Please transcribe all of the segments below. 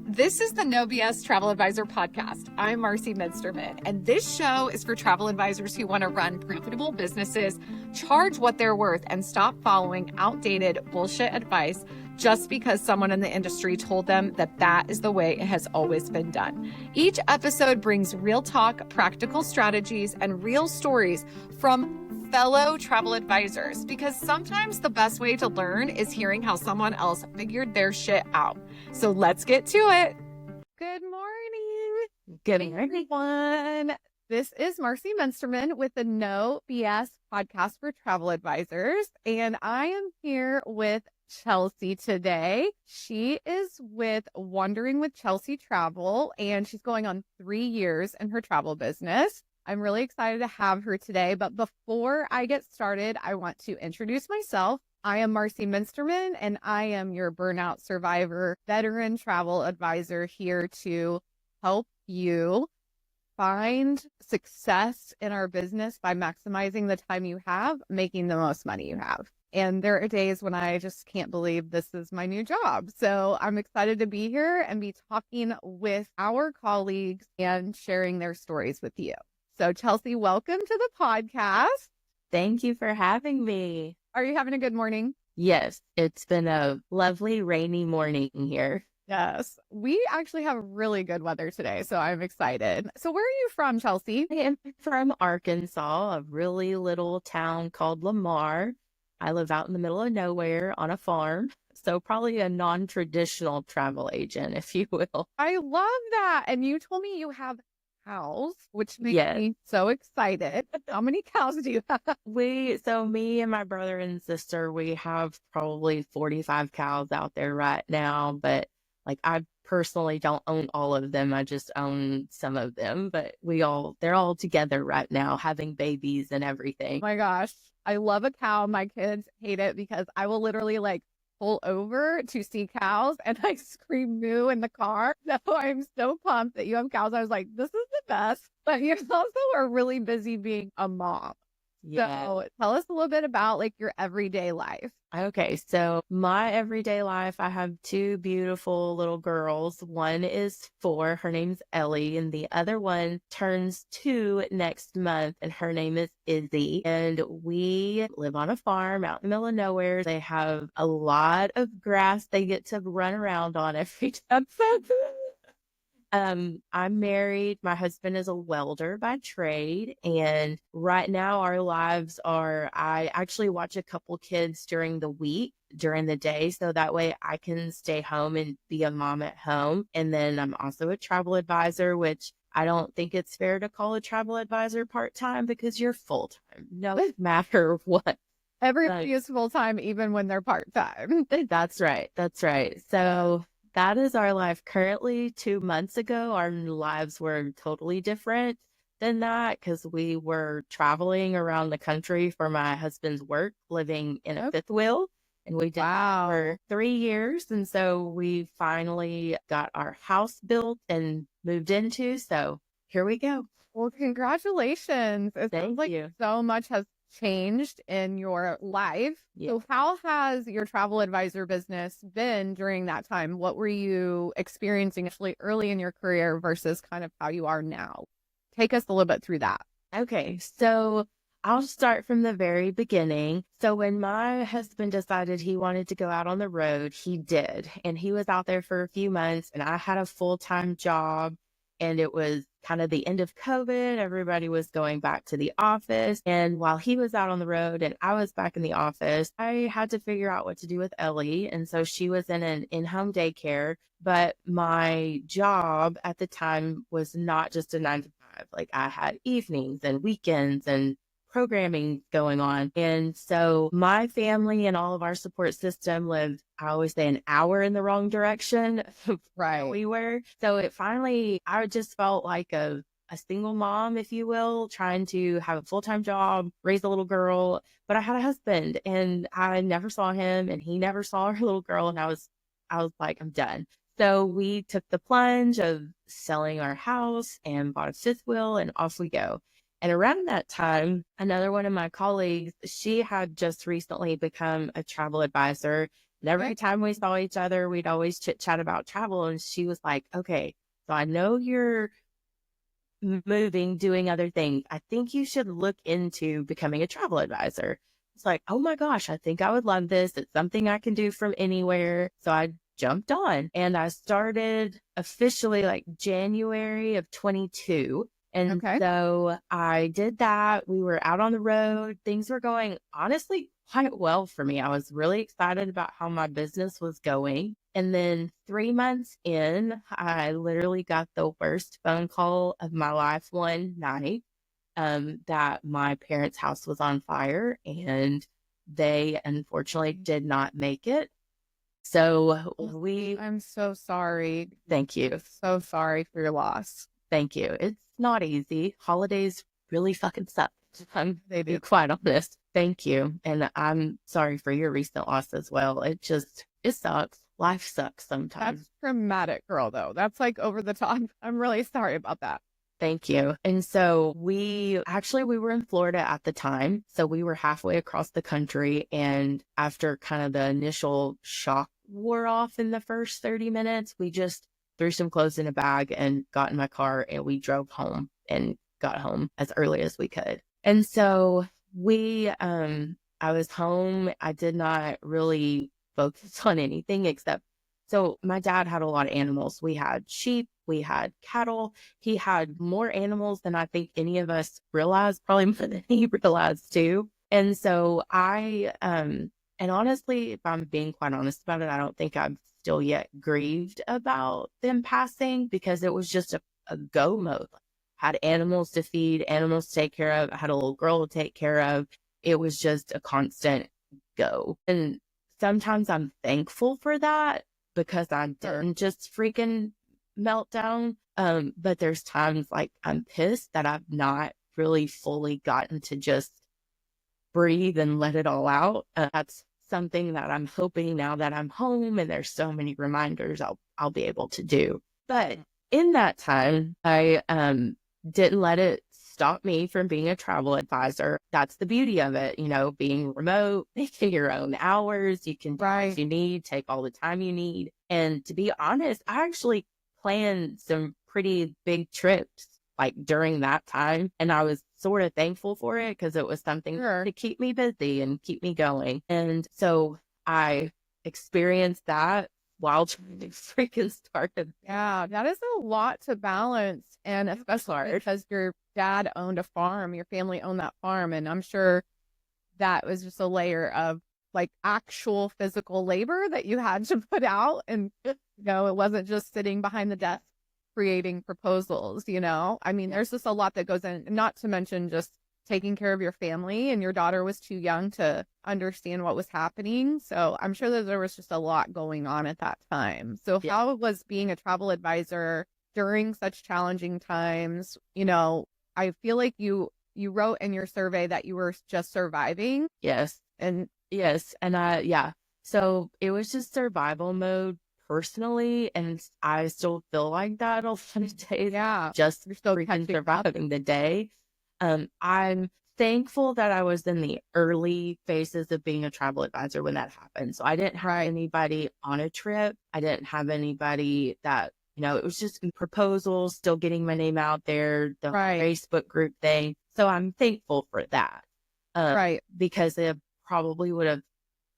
This is the No BS Travel Advisor podcast. I'm Marcie Muensterman, and this show is for travel advisors who want to run profitable businesses, charge what they're worth, and stop following outdated bullshit advice just because someone in the industry told them that that is the way it has always been done. Each episode brings real talk, practical strategies, and real stories from fellow travel advisors, because sometimes the best way to learn is hearing how someone else figured their shit out. So let's get to it. Good morning. Good morning, everyone. This is Marcie Muensterman with the No BS podcast for travel advisors, and I am here with Chelsey today. She is with Wandering with Chelsey Travel, and she's going on 3 years in her travel business. I'm really excited to have her today, but before I get started, I want to introduce myself. I am Marcie Muensterman, and I am your burnout survivor, veteran travel advisor here to help you find success in our business by maximizing the time you have, making the most money you have. And there are days when I just can't believe this is my new job. So I'm excited to be here and be talking with our colleagues and sharing their stories with you. So Chelsey, welcome to the podcast. Thank you for having me. Are you having a good morning? Yes, it's been a lovely rainy morning here. Yes, we actually have really good weather today, so I'm excited. So where are you from, Chelsey? I am from Arkansas, a really little town called Lamar. I live out in the middle of nowhere on a farm, so probably a non-traditional travel agent, if you will. I love that. And you told me you have cows, which makes me so excited. How many cows do you have? So me and my brother and sister, we have probably 45 cows out there right now, but like I personally don't own all of them. I just own some of them, but they're all together right now having babies and everything. Oh my gosh. I love a cow. My kids hate it because I will literally pull over to see cows and I scream moo in the car. So I'm so pumped that you have cows. I was like, this is the best. But you also are really busy being a mom. Yeah. So tell us a little bit about your everyday life. Okay, so my everyday life, I have 2 beautiful little girls. One is 4, her name's Ellie, and the other one turns 2 next month, and her name is Izzy. And we live on a farm out in the middle of nowhere. They have a lot of grass they get to run around on every time. I'm married. My husband is a welder by trade. And right now our lives are, I actually watch a couple kids during the week, during the day. So that way I can stay home and be a mom at home. And then I'm also a travel advisor, which I don't think it's fair to call a travel advisor part-time because you're full-time, no matter what. Everybody is full-time, even when they're part-time. That's right. That's right. So that is our life currently. 2 months ago, our lives were totally different than that because we were traveling around the country for my husband's work, living in a fifth wheel. And we did that for 3 years. And so we finally got our house built and moved into. So here we go. Well, congratulations. It sounds like so much has changed in your life. Yeah. So how has your travel advisor business been during that time? What were you experiencing actually early in your career versus kind of how you are now? Take us a little bit through that. Okay, so I'll start from the very beginning. So when my husband decided he wanted to go out on the road, he did. And he was out there for a few months, and I had a full-time job. And it was kind of the end of COVID. Everybody was going back to the office. And while he was out on the road and I was back in the office, I had to figure out what to do with Ellie. And so she was in an in-home daycare. But my job at the time was not just a 9 to 5. Like I had evenings and weekends and programming going on. And so my family and all of our support system lived, I always say, an hour in the wrong direction. Right. We were. So it finally, I just felt like a single mom, if you will, trying to have a full-time job, raise a little girl. But I had a husband and I never saw him and he never saw our little girl. And I was like, I'm done. So we took the plunge of selling our house and bought a fifth wheel and off we go. And around that time, another one of my colleagues, she had just recently become a travel advisor every time we saw each other, we'd always chit chat about travel. And she was like, okay, so I know you're moving, doing other things. I think you should look into becoming a travel advisor. It's like, oh my gosh, I think I would love this. It's something I can do from anywhere. So I jumped on and I started officially like January of 22. And so I did that. We were out on the road. Things were going honestly quite well for me. I was really excited about how my business was going. And then 3 months in, I literally got the worst phone call of my life one night, that my parents' house was on fire and they unfortunately did not make it. So I'm so sorry. Thank you. So sorry for your loss. Thank you. It's not easy. Holidays really fucking suck. They do. Be quite honest. Thank you. And I'm sorry for your recent loss as well. It sucks. Life sucks sometimes. That's traumatic, girl, though. That's like over the top. I'm really sorry about that. Thank you. And so we were in Florida at the time. So we were halfway across the country. And after kind of the initial shock wore off in the first 30 minutes, we just threw some clothes in a bag and got in my car and we drove home and got home as early as we could. And so I was home. I did not really focus on anything except, so my dad had a lot of animals. We had sheep, we had cattle. He had more animals than I think any of us realized, probably more than he realized too. And so and honestly, if I'm being quite honest about it, I don't think I'm still yet grieved about them passing because it was just a go mode. Had animals to feed, animals to take care of. I had a little girl to take care of. It was just a constant go. And sometimes I'm thankful for that because I didn't just freaking melt down. But there's times like I'm pissed that I've not really fully gotten to just breathe and let it all out. That's something that I'm hoping now that I'm home and there's so many reminders I'll be able to do. But in that time, I didn't let it stop me from being a travel advisor. That's the beauty of it, being remote, making your own hours. You can do what you need, take all the time you need. And to be honest, I actually planned some pretty big trips like during that time. And I was sort of thankful for it because it was something to keep me busy and keep me going. And so I experienced that while trying to freaking start it. Yeah, that is a lot to balance. And especially because your dad owned a farm, your family owned that farm. And I'm sure that was just a layer of like actual physical labor that you had to put out. And, it wasn't just sitting behind the desk creating proposals, I mean, there's just a lot that goes in, not to mention just taking care of your family, and your daughter was too young to understand what was happening. So I'm sure that there was just a lot going on at that time. So how was being a travel advisor during such challenging times? I feel like you wrote in your survey that you were just surviving. Yes. And so it was just survival mode personally, and I still feel like that a lot of days. Yeah. Just still surviving the day. I'm thankful that I was in the early phases of being a travel advisor when that happened. So I didn't have anybody on a trip. I didn't have anybody that, it was just proposals, still getting my name out there, the Facebook group thing. So I'm thankful for that. Because it probably would have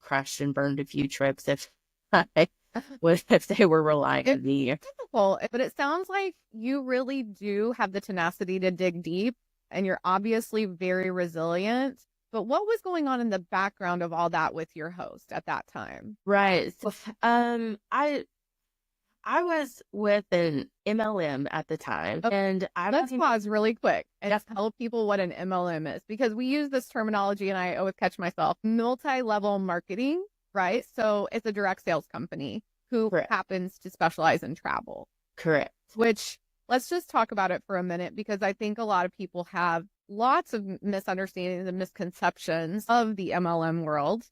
crashed and burned a few trips if they were relying on me. It's difficult, but it sounds like you really do have the tenacity to dig deep. And you're obviously very resilient. But what was going on in the background of all that with your host at that time? Right. So, I was with an MLM at the time. And let's pause really quick and tell people what an MLM is, because we use this terminology and I always catch myself. Multi-level marketing, right? So it's a direct sales company who happens to specialize in travel. Correct. Which, let's just talk about it for a minute, because I think a lot of people have lots of misunderstandings and misconceptions of the MLM world.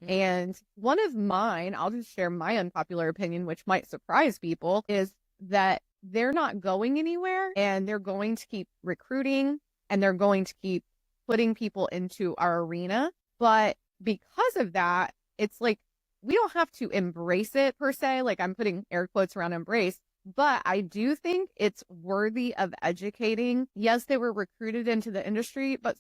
And one of mine, I'll just share my unpopular opinion, which might surprise people, is that they're not going anywhere and they're going to keep recruiting and they're going to keep putting people into our arena. But because of that, it's like we don't have to embrace it per se. Like I'm putting air quotes around embrace, but I do think it's worthy of educating. Yes, they were recruited into the industry, but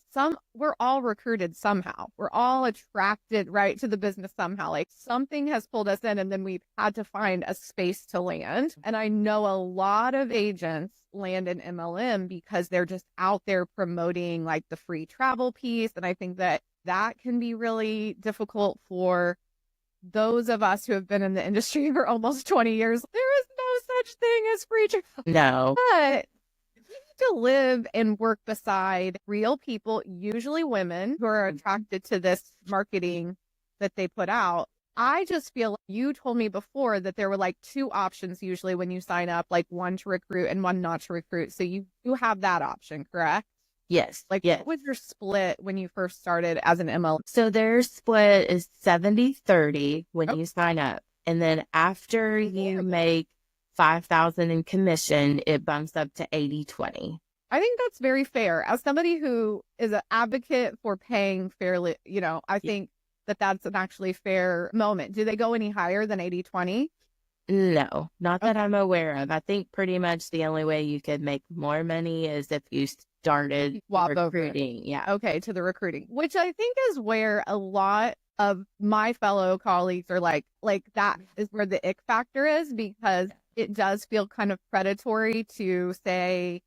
we're all recruited somehow. We're all attracted, right, to the business somehow. Like something has pulled us in and then we've had to find a space to land. And I know a lot of agents land in MLM because they're just out there promoting like the free travel piece. And I think that can be really difficult for those of us who have been in the industry for almost 20 years. There is no such thing as free travel. No. But you need to live and work beside real people, usually women who are attracted to this marketing that they put out. I just feel like you told me before that there were like two options usually when you sign up, like one to recruit and one not to recruit. So you have that option, correct? Yes. Like, yes. what was your split when you first started as an MLM? So their split is 70-30 when you sign up. And then after you make $5,000 in commission, it bumps up to 80-20. I think that's very fair. As somebody who is an advocate for paying fairly, I think that that's an actually fair moment. Do they go any higher than 80-20? No, not that I'm aware of. I think pretty much the only way you could make more money is if you started recruiting. Yeah. Okay, to the recruiting, which I think is where a lot of my fellow colleagues are like that is where the ick factor is, because it does feel kind of predatory to say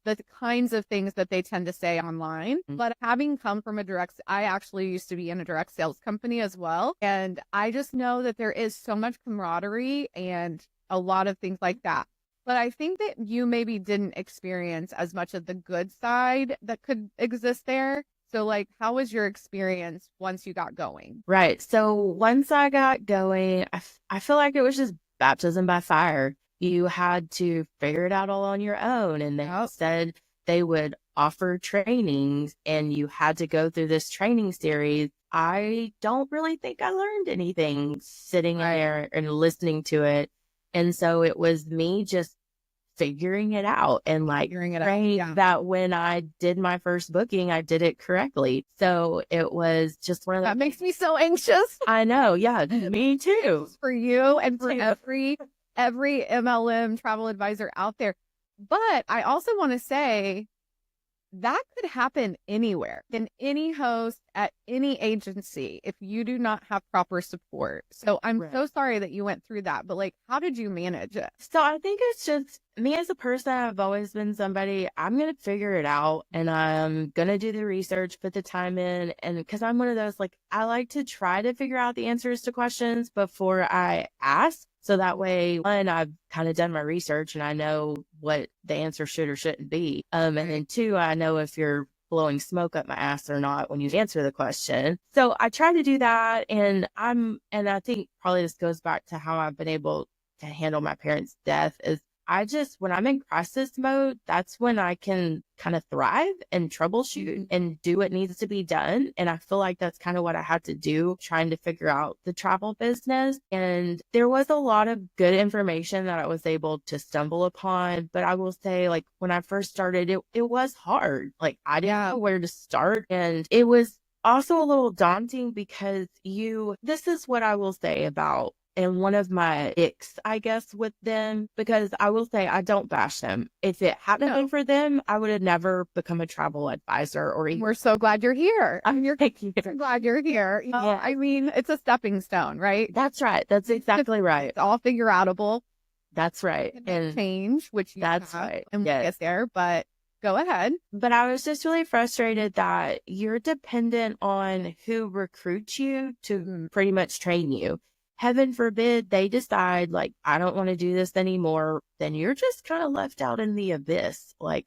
the kinds of things that they tend to say online. But having come from I actually used to be in a direct sales company as well. And I just know that there is so much camaraderie and a lot of things like that. But I think that you maybe didn't experience as much of the good side that could exist there. So like, how was your experience once you got going? Right. So once I got going, I feel like it was just baptism by fire. You had to figure it out all on your own. And they said they would offer trainings and you had to go through this training series. I don't really think I learned anything sitting there and listening to it. And so it was me just figuring it out and that when I did my first booking, I did it correctly. So it was just one of that makes me so anxious. I know. Yeah, me too. For you and for every MLM travel advisor out there. But I also want to say that could happen anywhere, in any host, at any agency, if you do not have proper support. So I'm so sorry that you went through that, but like, how did you manage it? So I think it's just me as a person. I've always been somebody, I'm going to figure it out and I'm going to do the research, put the time in. And because I'm one of those, like, I like to try to figure out the answers to questions before I ask. So that way, one, I've kind of done my research and I know what the answer should or shouldn't be. And then two, I know if you're blowing smoke up my ass or not when you answer the question. So I try to do that. And I think probably this goes back to how I've been able to handle my parents' death is when I'm in crisis mode, that's when I can kind of thrive and troubleshoot and do what needs to be done. And I feel like that's kind of what I had to do, trying to figure out the travel business. And there was a lot of good information that I was able to stumble upon. But I will say, like, when I first started, it was hard. Like, I didn't know where to start. And it was also a little daunting because this is what I will say about, and one of my icks, I guess, with them, because I will say I don't bash them. If it hadn't been for them, I would have never become a travel advisor or even. We're so glad you're here. Thank you. So glad you're here. I mean, it's a stepping stone, right? That's right. That's exactly right. It's all figure outable. That's right. And change, which that's right. And we'll get there, but go ahead. But I was just really frustrated that you're dependent on who recruits you to pretty much train you. Heaven forbid they decide, like, I don't want to do this anymore, then you're just kind of left out in the abyss. Like,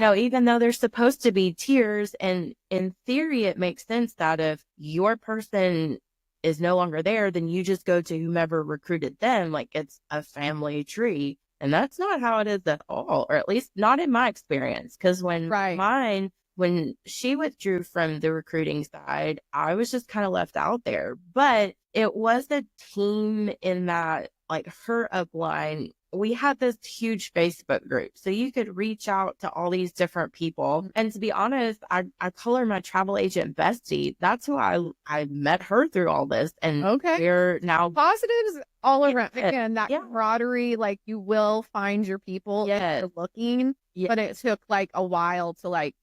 even though there's supposed to be tiers, and in theory, it makes sense that if your person is no longer there, then you just go to whomever recruited them, like it's a family tree. And that's not how it is at all, or at least not in my experience. Because when she withdrew from the recruiting side, I was just kind of left out there. But it was a team in that like her upline, we had this huge Facebook group. So you could reach out to all these different people. And to be honest, I call her my travel agent bestie. That's who I met her through all this. And we're now positives all around. Again, that camaraderie, like you will find your people if you're looking. But it took like a while to like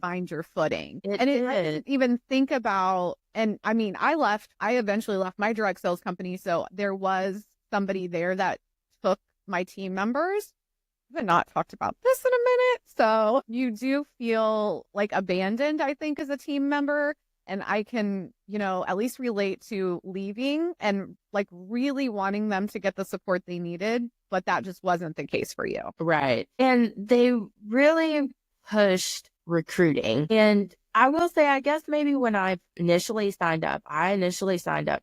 find your footing. I didn't even think about, and I mean, I eventually left my direct sales company. So there was somebody there that took my team members. We have not talked about this in a minute. So you do feel like abandoned, I think, as a team member. And I can, at least relate to leaving and like really wanting them to get the support they needed. But that just wasn't the case for you. Right. And they really pushed recruiting. And I will say, I guess maybe when I initially signed up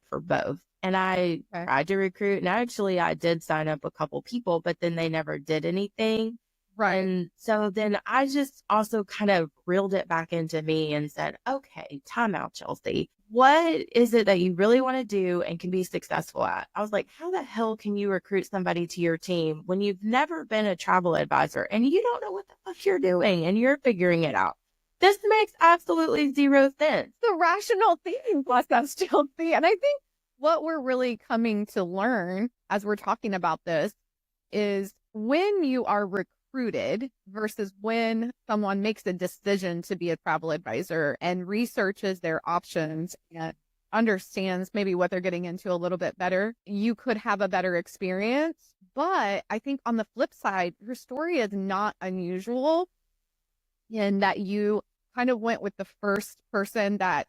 for both. And I tried to recruit, and I did sign up a couple people, but then they never did anything. Right. And so then I just also kind of reeled it back into me and said, okay, time out, Chelsey. What is it that you really want to do and can be successful at? I was like, how the hell can you recruit somebody to your team when you've never been a travel advisor and you don't know what the fuck you're doing and you're figuring it out? This makes absolutely zero sense. The rational thinking process, Chelsey. And I think what we're really coming to learn as we're talking about this is when you are recruited versus when someone makes a decision to be a travel advisor and researches their options and understands maybe what they're getting into a little bit better, you could have a better experience. But I think on the flip side, your story is not unusual in that you kind of went with the first person that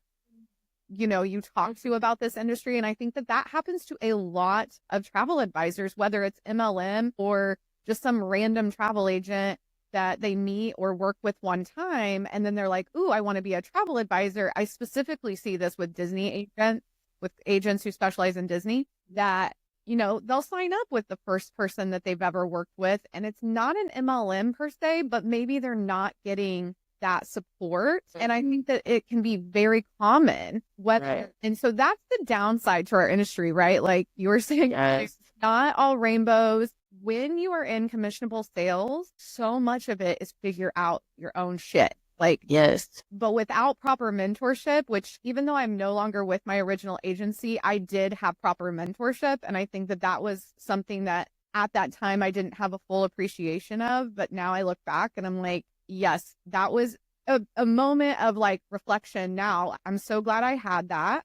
you talk to about this industry. And I think that happens to a lot of travel advisors, whether it's MLM or just some random travel agent that they meet or work with one time. And then they're like, ooh, I want to be a travel advisor. I specifically see this with with agents who specialize in Disney, that, they'll sign up with the first person that they've ever worked with. And it's not an MLM per se, but maybe they're not getting that support. And I think that it can be very common. And so that's the downside to our industry, right? Like you were saying, it's not all rainbows. When you are in commissionable sales, so much of it is figure out your own shit. But without proper mentorship, which even though I'm no longer with my original agency, I did have proper mentorship. And I think that was something that at that time I didn't have a full appreciation of. But now I look back and I'm like, yes, that was a moment of like reflection. Now I'm so glad I had that.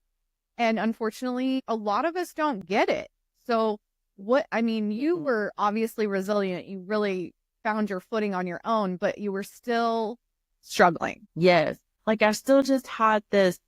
And unfortunately, a lot of us don't get it. So you were obviously resilient. You really found your footing on your own, but you were still struggling. Yes. Like I still just had this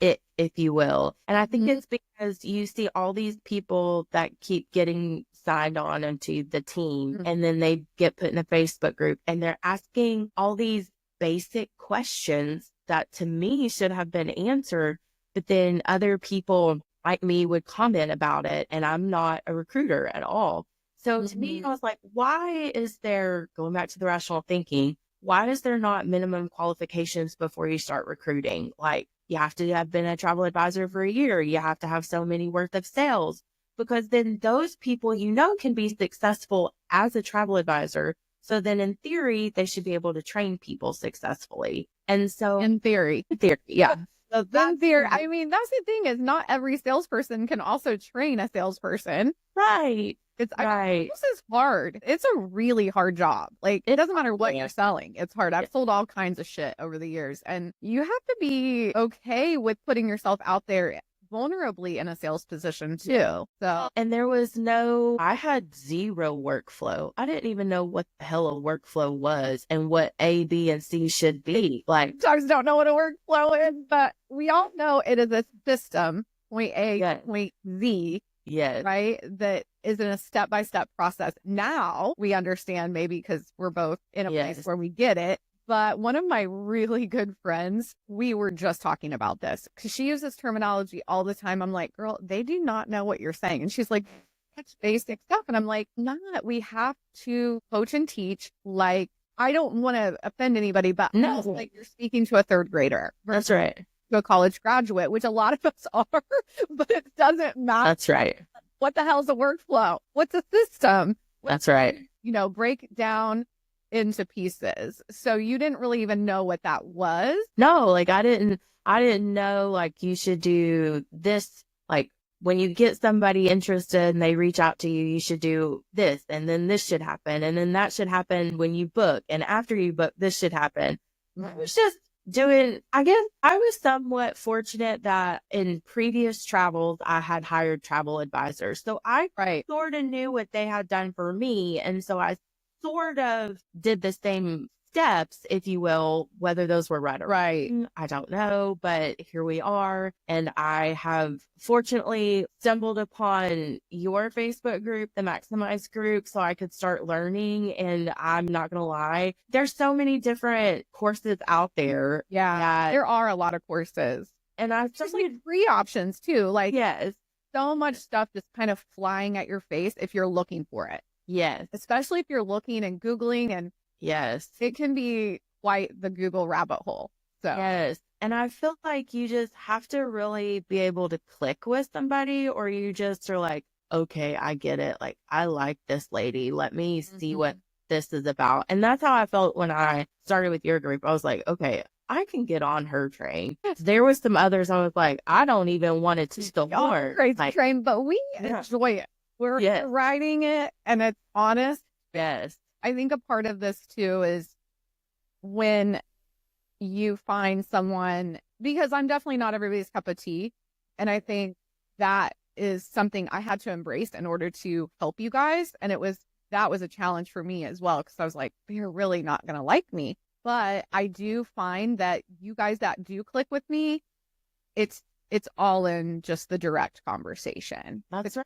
it, if you will. And I think it's because you see all these people that keep getting signed on into the team and then they get put in a Facebook group and they're asking all these basic questions that to me should have been answered. But then other people like me would comment about it, and I'm not a recruiter at all. So to me, I was like, why is there, going back to the rational thinking, why is there not minimum qualifications before you start recruiting? Like you have to have been a travel advisor for a year. You have to have so many worth of sales, because then those people, can be successful as a travel advisor. So then in theory, they should be able to train people successfully. And so in theory, yeah. So that's the thing is not every salesperson can also train a salesperson. Right. This is hard. It's a really hard job. Like it doesn't matter what you're selling. It's hard. I've sold all kinds of shit over the years, and you have to be okay with putting yourself out there vulnerably in a sales position too. So, and I had zero workflow. I didn't even know what the hell a workflow was and what A, B, and C should be. Like, dogs don't know what a workflow is, but we all know it is a system, point A, point Z. Yes. Right. That isn't a step-by-step process. Now we understand, maybe because we're both in a place where we get it. But one of my really good friends, we were just talking about this because she uses terminology all the time. I'm like, girl, they do not know what you're saying. And she's like, that's basic stuff. And I'm like, we have to coach and teach. Like, I don't want to offend anybody, but no, like you're speaking to a third grader. That's right. To a college graduate, which a lot of us are, but it doesn't matter. That's right. What the hell's a workflow? What's a system? That's right. Break down into pieces. So you didn't really even know what that was? No, like I didn't know like you should do this. Like when you get somebody interested and they reach out to you, you should do this, and then this should happen, and then that should happen when you book, and after you book, this should happen. It was just doing, I guess I was somewhat fortunate that in previous travels, I had hired travel advisors. So I sort of knew what they had done for me. And so I sort of did the same steps, if you will, whether those were right or wrong, I don't know, but here we are. And I have fortunately stumbled upon your Facebook group, the Maximize group, so I could start learning. And I'm not going to lie, there's so many different courses out there. Yeah, there are a lot of courses. And I just like free options too. Like, yes, so much stuff just kind of flying at your face if you're looking for it. Yes. Especially if you're looking and Googling, and yes, it can be quite the Google rabbit hole. So yes. And I feel like you just have to really be able to click with somebody, or you just are like, okay, I get it. Like, I like this lady. Let me see what this is about. And that's how I felt when I started with your group. I was like, okay, I can get on her train. There was some others I was like, I don't even want it to still work. Crazy train, but we enjoy it. We're riding it, and it's honest. Yes. I think a part of this too is when you find someone, because I'm definitely not everybody's cup of tea. And I think that is something I had to embrace in order to help you guys. And that was a challenge for me as well, because I was like, they're really not going to like me. But I do find that you guys that do click with me, it's all in just the direct conversation. That's right.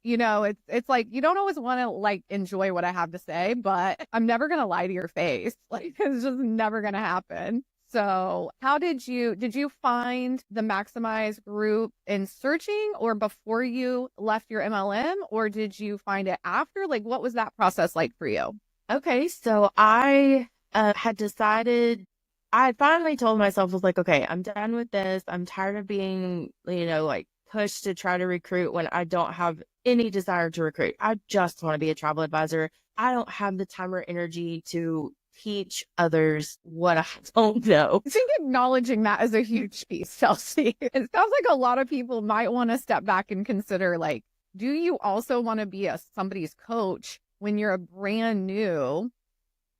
It's like, you don't always want to like enjoy what I have to say, but I'm never going to lie to your face. Like, it's just never going to happen. So how did you find the Maximize group in searching, or before you left your MLM, or did you find it after? Like, what was that process like for you? Okay. So I had decided, I finally told myself, I was like, okay, I'm done with this. I'm tired of being, like pushed to try to recruit when I don't have any desire to recruit. I just want to be a travel advisor. I don't have the time or energy to teach others what I don't know. I think acknowledging that is a huge piece, Chelsey. It sounds like a lot of people might want to step back and consider, like, do you also want to be somebody's coach when you're a brand new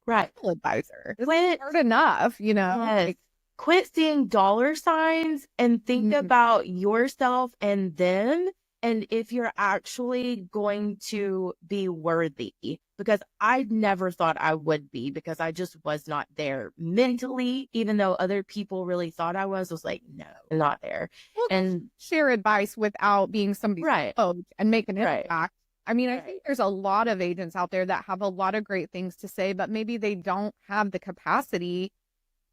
travel advisor? It's hard enough, Yes. Like, quit seeing dollar signs and think about yourself and them, and if you're actually going to be worthy. Because I never thought I would be, because I just was not there mentally, even though other people really thought I was like, no, I'm not there. Well, and share advice without being somebody's coach and make an impact. I mean, I think there's a lot of agents out there that have a lot of great things to say, but maybe they don't have the capacity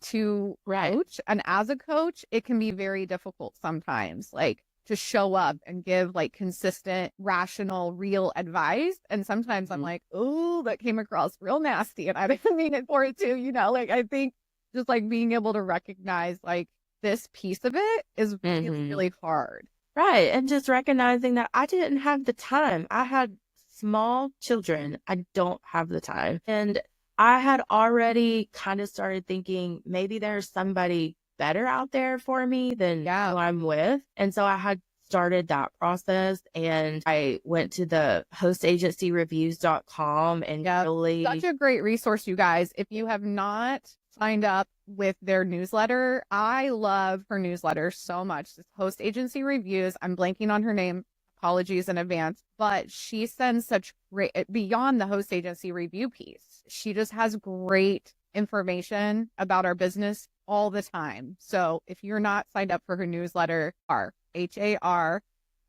to coach. And as a coach, it can be very difficult sometimes, like, to show up and give like consistent, rational, real advice. And sometimes I'm like, oh, that came across real nasty, and I didn't mean it for it to, like, I think just like being able to recognize like this piece of it is really, really hard. Right. And just recognizing that I didn't have the time. I had small children. I don't have the time. And I had already kind of started thinking maybe there's somebody better out there for me than who I'm with. And so I had started that process, and I went to the hostagencyreviews.com and really such a great resource, you guys. If you have not signed up with their newsletter, I love her newsletter so much. It's Host Agency Reviews. I'm blanking on her name. Apologies in advance, but she sends such great, beyond the host agency review piece, she just has great information about our business all the time. So if you're not signed up for her newsletter, HAR,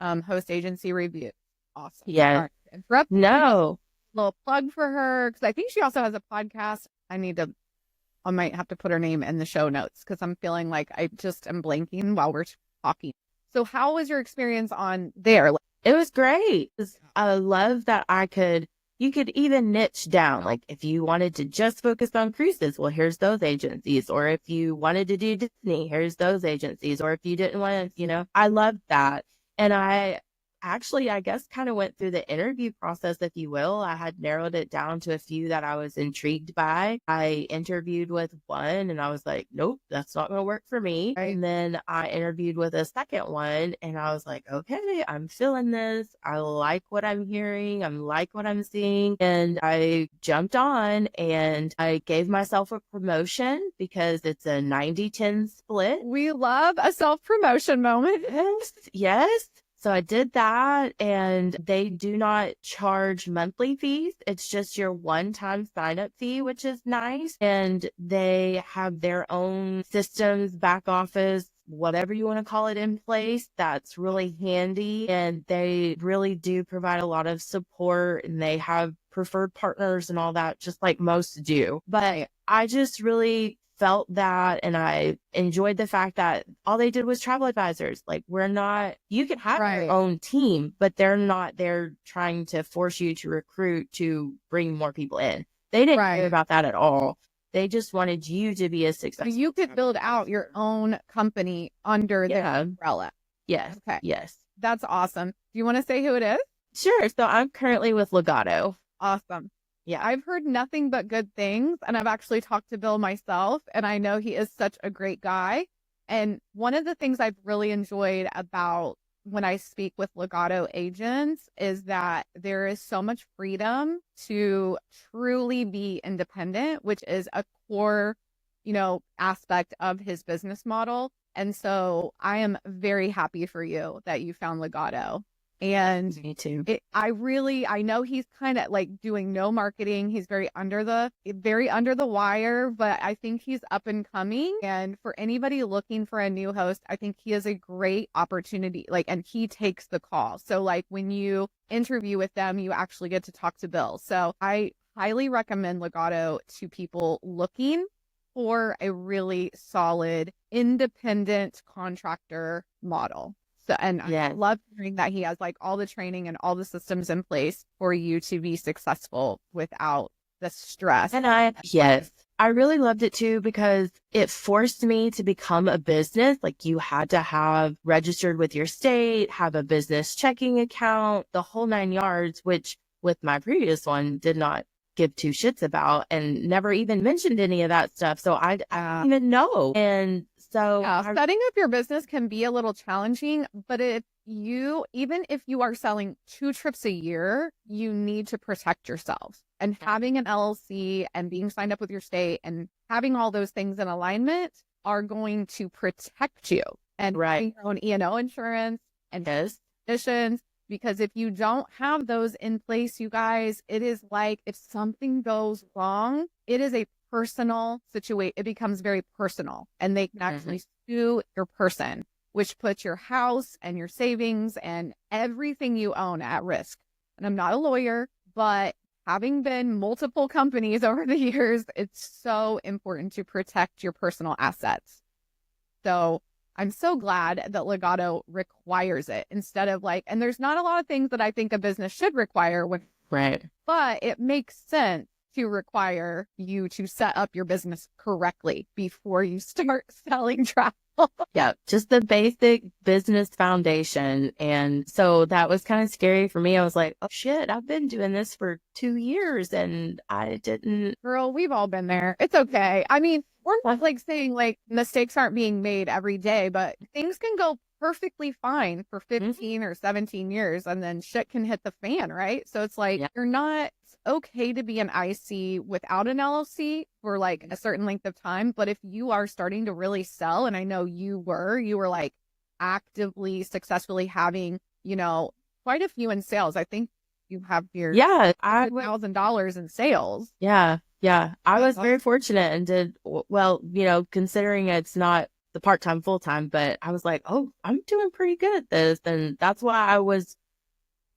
Host Agency Review. Awesome. Yeah. Interrupt. No. Little plug for her, because I think she also has a podcast. I might have to put her name in the show notes, because I'm feeling like I just am blanking while we're talking. So how was your experience on there? It was great. I love that you could even niche down. Like if you wanted to just focus on cruises, well, here's those agencies. Or if you wanted to do Disney, here's those agencies. Or if you didn't want to, I loved that. And I actually, I guess, kind of went through the interview process, if you will. I had narrowed it down to a few that I was intrigued by. I interviewed with one and I was like, nope, that's not going to work for me. And then I interviewed with a second one and I was like, okay, I'm feeling this. I like what I'm hearing. I like what I'm seeing. And I jumped on and I gave myself a promotion because it's a 90-10 split. We love a self-promotion moment. Yes. So I did that, and they do not charge monthly fees. It's just your one-time sign-up fee, which is nice. And they have their own systems, back office, whatever you want to call it, in place. That's really handy. And they really do provide a lot of support, and they have preferred partners and all that, just like most do. But I just really felt that, and I enjoyed the fact that all they did was travel advisors. Like, we're not, you can have your own team, but they're not there trying to force you to recruit to bring more people in. They didn't care about that at all. They just wanted you to be a successful. You could build out your own company under their umbrella. Yes. Okay. Yes. That's awesome. Do you want to say who it is? Sure. So I'm currently with Legato. Awesome. Yeah. I've heard nothing but good things, and I've actually talked to Bill myself, and I know he is such a great guy. And one of the things I've really enjoyed about when I speak with Legato agents is that there is so much freedom to truly be independent, which is a core, aspect of his business model. And so I am very happy for you that you found Legato. And me too. I know he's kind of like doing no marketing. He's very under the wire, but I think he's up and coming. And for anybody looking for a new host, I think he is a great opportunity. And he takes the call. So when you interview with them, you actually get to talk to Bill. So I highly recommend Legato to people looking for a really solid independent contractor model. So, and I love hearing that he has all the training and all the systems in place for you to be successful without the stress. And I really loved it too, because it forced me to become a business. You had to have registered with your state, have a business checking account, the whole 9 yards, which with my previous one did not give two shits about and never even mentioned any of that stuff. So I didn't even know. And so setting up your business can be a little challenging, but even if you are selling 2 trips a year, you need to protect yourself. And having an LLC and being signed up with your state and having all those things in alignment are going to protect you. And having your own E&O insurance and conditions. Because if you don't have those in place, you guys, it is if something goes wrong, it is a personal situation. It becomes very personal, and they can actually sue your person, which puts your house and your savings and everything you own at risk. And I'm not a lawyer, but having been multiple companies over the years, it's so important to protect your personal assets. So I'm so glad that Legato requires it instead of and there's not a lot of things that I think a business should require but it makes sense to require you to set up your business correctly before you start selling travel. Yeah, just the basic business foundation. And so that was kind of scary for me. I was like, oh shit, I've been doing this for 2 years and I didn't. Girl, we've all been there. It's okay. I mean, we're not saying mistakes aren't being made every day, but things can go perfectly fine for 15 or 17 years and then shit can hit the fan, right? So it's you're not, it's okay to be an IC without an LLC for a certain length of time. But if you are starting to really sell, and I know you were actively, successfully having, quite a few in sales. I think you have your $1,000 in sales. Yeah. I was very fortunate and did well, considering it's not the part-time, full-time, but I was like, oh, I'm doing pretty good at this. And that's why I was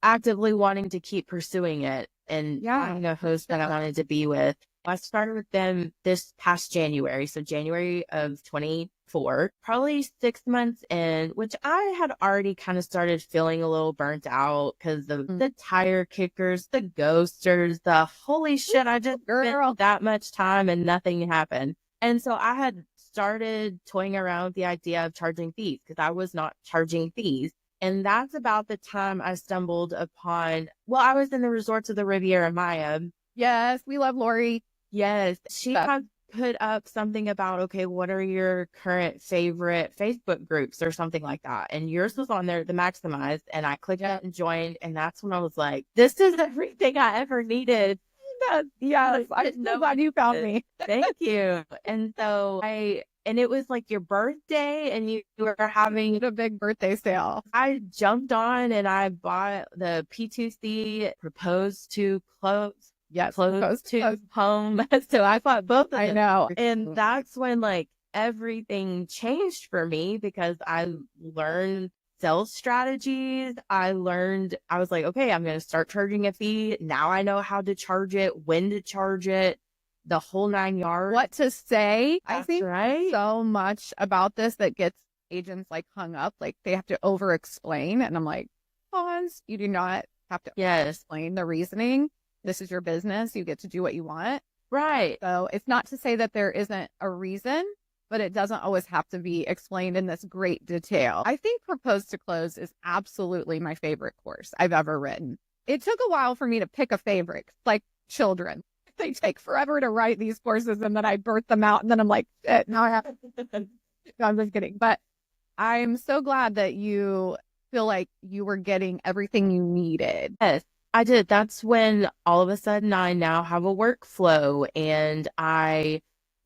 actively wanting to keep pursuing it and finding a host that I wanted to be with. I started with them this past January. So January of 24, probably 6 months in, which I had already kind of started feeling a little burnt out because of the tire kickers, the ghosters, the holy shit, I just spent that much time and nothing happened. And so I had started toying around with the idea of charging fees because I was not charging fees. And that's about the time I stumbled upon, well, I was in the resorts of the Riviera Maya. Yes, we love Lori. Yes. She had put up something about, okay, what are your current favorite Facebook groups or something like that? And yours was on there, the Maximize. And I clicked it and joined. And that's when I was like, this is everything I ever needed. Yes, I'm so glad you found me. Thank you. And so and it was like your birthday and you were having a big birthday sale. I jumped on and I bought the P2C proposed to close. Yes, close to home. So I bought both of them. I know. And that's when like everything changed for me because I learned sales strategies. I was like, okay, I'm going to start charging a fee. Now I know how to charge it, when to charge it, the whole 9 yards. What to say. That's I think so much about this that gets agents like hung up. Like they have to over explain. And I'm like, pause. You do not have to explain the reasoning. This is your business. You get to do what you want. Right. So it's not to say that there isn't a reason, but it doesn't always have to be explained in this great detail. I think Propose to Close is absolutely my favorite course I've ever written. It took a while for me to pick a favorite, like children. They take forever to write these courses and then I birth them out and then I'm like, now I have no, I'm just kidding. But I'm so glad that you feel like you were getting everything you needed. Yes, I did. That's when all of a sudden I now have a workflow and I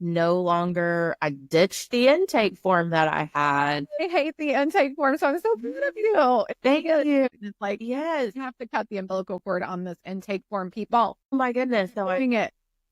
ditched the intake form that I had. I hate the intake form, so I'm so proud of you. Thank you. It's like, yes, you have to cut the umbilical cord on this intake form, people. Oh my goodness. So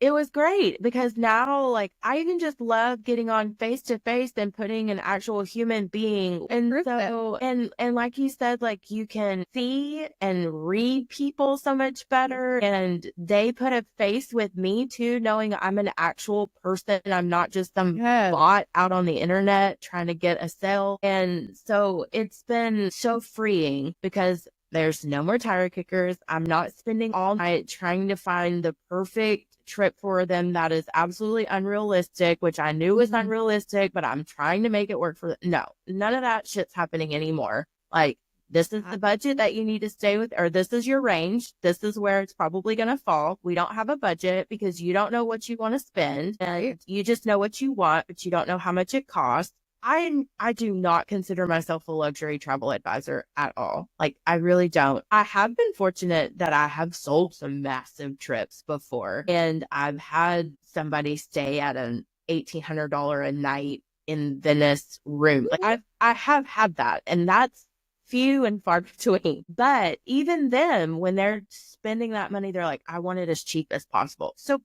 it was great because now like I even just love getting on face to face and putting an actual human being. And so, and like you said, like you can see and read people so much better. And they put a face with me too, knowing I'm an actual person. I'm not just some bot out on the internet trying to get a sale. And so it's been so freeing because there's no more tire kickers. I'm not spending all night trying to find the perfect trip for them that is absolutely unrealistic, which I knew was unrealistic, but I'm trying to make it work for them. No, none of that shit's happening anymore. Like, this is the budget that you need to stay with, or this is your range. This is where it's probably going to fall. We don't have a budget because you don't know what you want to spend. And you just know what you want, but you don't know how much it costs. I do not consider myself a luxury travel advisor at all. Like, I really don't. I have been fortunate that I have sold some massive trips before, and I've had somebody stay at an $1,800 a night in Venice room. Like, I have had that, and that's few and far between. But even them, when they're spending that money, they're like, I want it as cheap as possible. So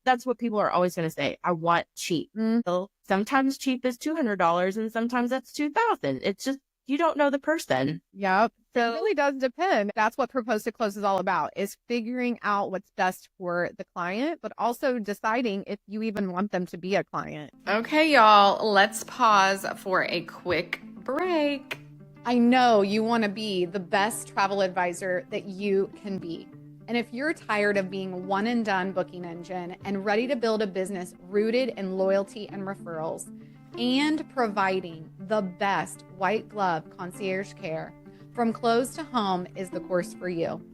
that's what people are always going to say. I want cheap. So sometimes cheap is $200 and sometimes that's $2,000. It's just, you don't know the person. Yep. So it really does depend. That's what Propose to Close is all about, is figuring out what's best for the client, but also deciding if you even want them to be a client. Okay, y'all, let's pause for a quick break. I know you want to be the best travel advisor that you can be. And if you're tired of being one and done booking engine and ready to build a business rooted in loyalty and referrals and providing the best white glove concierge care, From Close to Home is the course for you.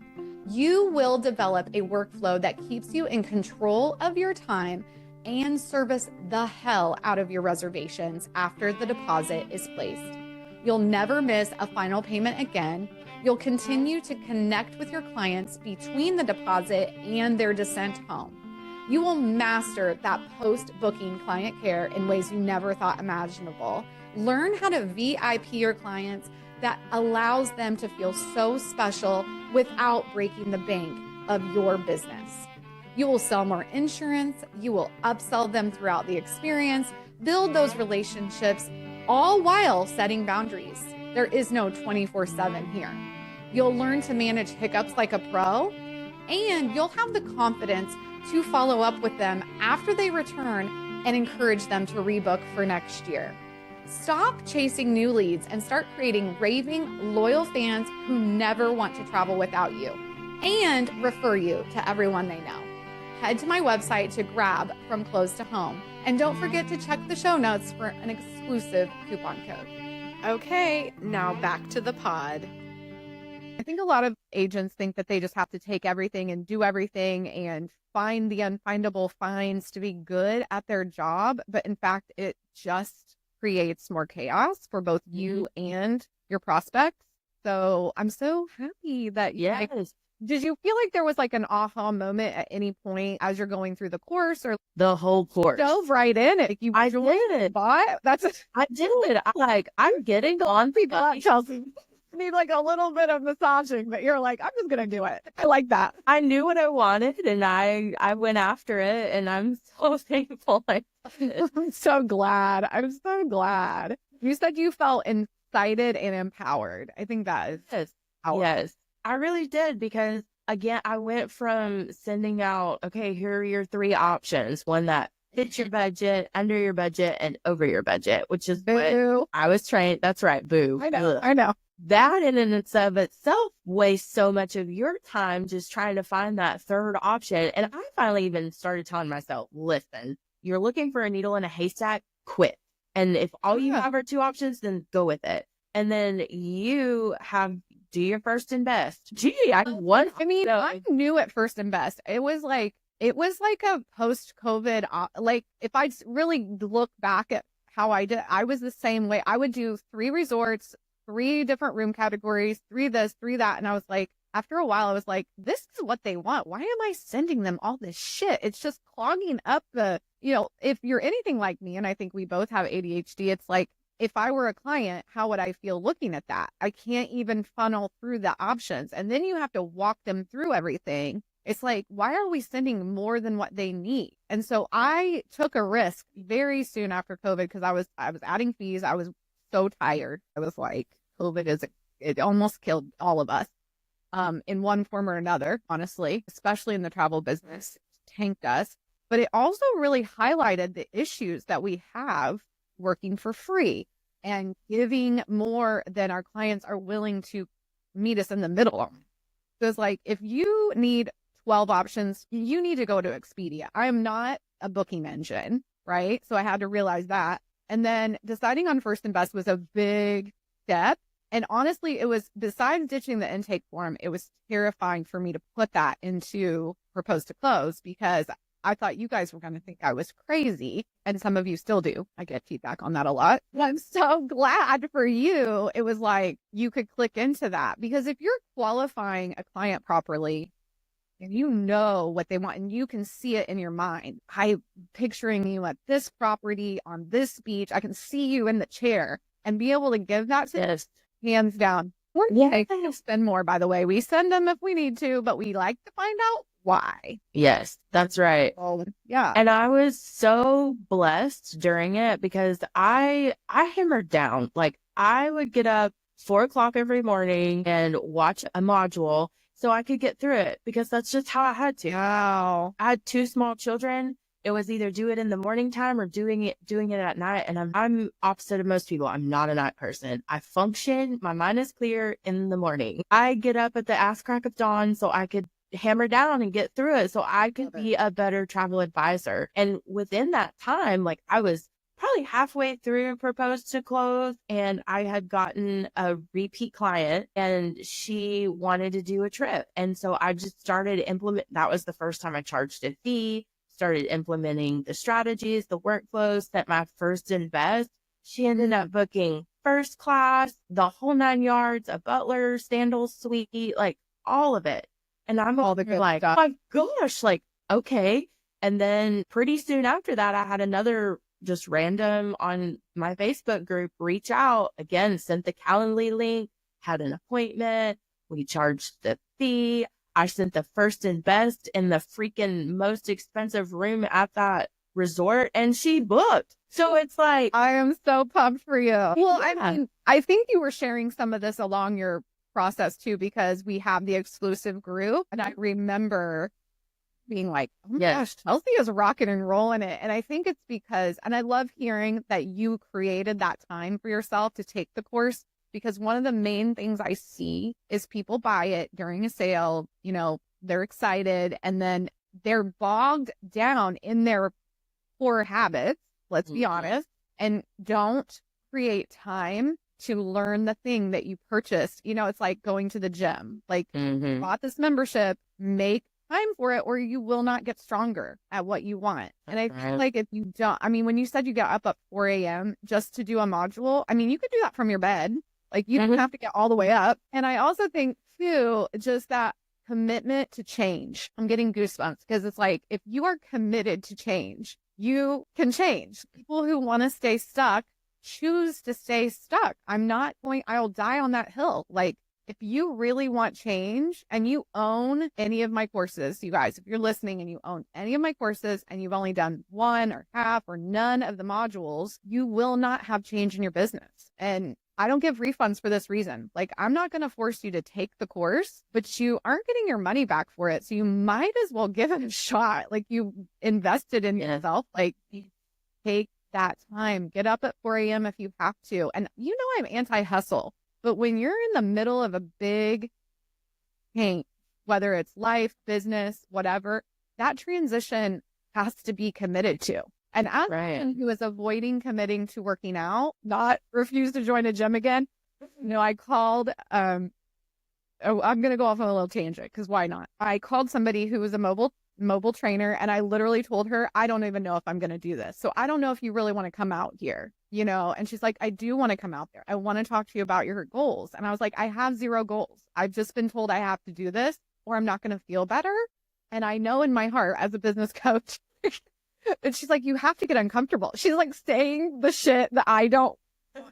You will develop a workflow that keeps you in control of your time and service the hell out of your reservations after the deposit is placed. You'll never miss a final payment again. You'll continue to connect with your clients between the deposit and their descent home. You will master that post-booking client care in ways you never thought imaginable. Learn how to VIP your clients that allows them to feel so special without breaking the bank of your business. You will sell more insurance. You will upsell them throughout the experience, build those relationships, all while setting boundaries. There is no 24/7 here. You'll learn to manage hiccups like a pro, and you'll have the confidence to follow up with them after they return and encourage them to rebook for next year. Stop chasing new leads and start creating raving, loyal fans who never want to travel without you and refer you to everyone they know. Head to my website to grab From Close to Home. And don't forget to check the show notes for an exclusive coupon code. Okay, now back to the pod. I think a lot of agents think that they just have to take everything and do everything and find the unfindable finds to be good at their job. But in fact, it just creates more chaos for both you and your prospects. So I'm so happy that did you feel like there was like an aha moment at any point as you're going through the course, or The whole course. dove right in it? I did. Bought? I did. I'm getting on people at Chelsey need like a little bit of massaging, but you're like, I'm just gonna do it. I like that. I knew what I wanted, and I went after it, and I'm so thankful. I'm so glad. I'm so glad. You said you felt excited and empowered. I think that is Yes, I really did, because again, I went from sending out, okay, here are your 3 options, one that fits your budget, under your budget, and over your budget, which is boo. what I was trained. That's right, boo. I know. Ugh. I know. That in and of itself wastes so much of your time just trying to find that third option. And I finally even started telling myself, listen, you're looking for a needle in a haystack, quit. And if all you have are 2 options, then go with it. And then you do your first and best. Gee, I knew at first and best. It was like a post-COVID, like if I really look back at how I did, I was the same way. I would do 3 resorts, 3 different room categories, 3 this, 3 that. And I was like, after a while, I was like, this is what they want. Why am I sending them all this shit? It's just clogging up if you're anything like me, and I think we both have ADHD, it's like, if I were a client, how would I feel looking at that? I can't even funnel through the options. And then you have to walk them through everything. It's like, why are we sending more than what they need? And so I took a risk very soon after COVID, because I was adding fees. I was so tired. I was like, it almost killed all of us in one form or another, honestly, especially in the travel business. It tanked us. But it also really highlighted the issues that we have working for free and giving more than our clients are willing to meet us in the middle on. So it's like, if you need 12 options, you need to go to Expedia. I am not a booking engine, right? So I had to realize that. And then deciding on first and best was a big step. And honestly, it was, besides ditching the intake form, it was terrifying for me to put that into propose to close, because I thought you guys were going to think I was crazy. And some of you still do. I get feedback on that a lot. But I'm so glad for you. It was like you could click into that, because if you're qualifying a client properly and you know what they want and you can see it in your mind, I'm picturing you at this property on this beach. I can see you in the chair and be able to give that to hands down. We're going to spend more, by the way. We send them if we need to, but we like to find out why. Yes, that's right. Yeah. And I was so blessed during it, because I hammered down. Like, I would get up 4:00 every morning and watch a module so I could get through it, because that's just how I had to. Wow. I had 2 small children. It was either do it in the morning time or doing it at night. And I'm opposite of most people. I'm not a night person. I function. My mind is clear in the morning. I get up at the ass crack of dawn so I could hammer down and get through it, so I could be a better travel advisor. And within that time, like, I was probably halfway through proposed to close, and I had gotten a repeat client, and she wanted to do a trip. And so I just started that was the first time I charged a fee, started implementing the strategies, the workflows, set my first and best. She ended up booking first class, the whole 9 yards, a butler, sandals suite, like all of it. And I'm all like, oh my gosh, like, okay. And then pretty soon after that, I had another just random on my Facebook group reach out again, sent the Calendly link, had an appointment. We charged the fee. I sent the first and best in the freaking most expensive room at that resort, and she booked. So it's like, I am so pumped for you. Well, yeah. I mean, I think you were sharing some of this along your process too, because we have the exclusive group, and I remember being like, oh my gosh, Chelsey is rocking and rolling it. And I think it's because, and I love hearing that you created that time for yourself to take the course, because one of the main things I see is people buy it during a sale, they're excited, and then they're bogged down in their poor habits, let's be honest, and don't create time to learn the thing that you purchased. You know, it's like going to the gym. Like, you bought this membership, make time for it, or you will not get stronger at what you want. And I feel like if you don't, I mean, when you said you get up at 4 a.m. just to do a module, I mean, you could do that from your bed. Like, you don't have to get all the way up. And I also think too, just that commitment to change. I'm getting goosebumps because it's like, if you are committed to change, you can change. People who want to stay stuck choose to stay stuck. I'll die on that hill. Like, if you really want change and you own any of my courses, you guys, if you're listening and you own any of my courses and you've only done one or half or none of the modules, you will not have change in your business. And I don't give refunds for this reason. Like, I'm not going to force you to take the course, but you aren't getting your money back for it. So you might as well give it a shot. Like, you invested in yourself. Like, you take that time, get up at 4 a.m. if you have to. And you know, I'm anti-hustle. But when you're in the middle of a big change, whether it's life, business, whatever, that transition has to be committed to. And as someone who is avoiding committing to working out, not refuse to join a gym again, you know, I called, I'm going to go off on a little tangent because why not? I called somebody who was a mobile trainer, and I literally told her, I don't even know if I'm going to do this. So I don't know if you really want to come out here, you know? And she's like, I do want to come out there. I want to talk to you about your goals. And I was like, I have 0 goals. I've just been told I have to do this or I'm not going to feel better. And I know in my heart as a business coach, and she's like, you have to get uncomfortable. She's like saying the shit that I don't,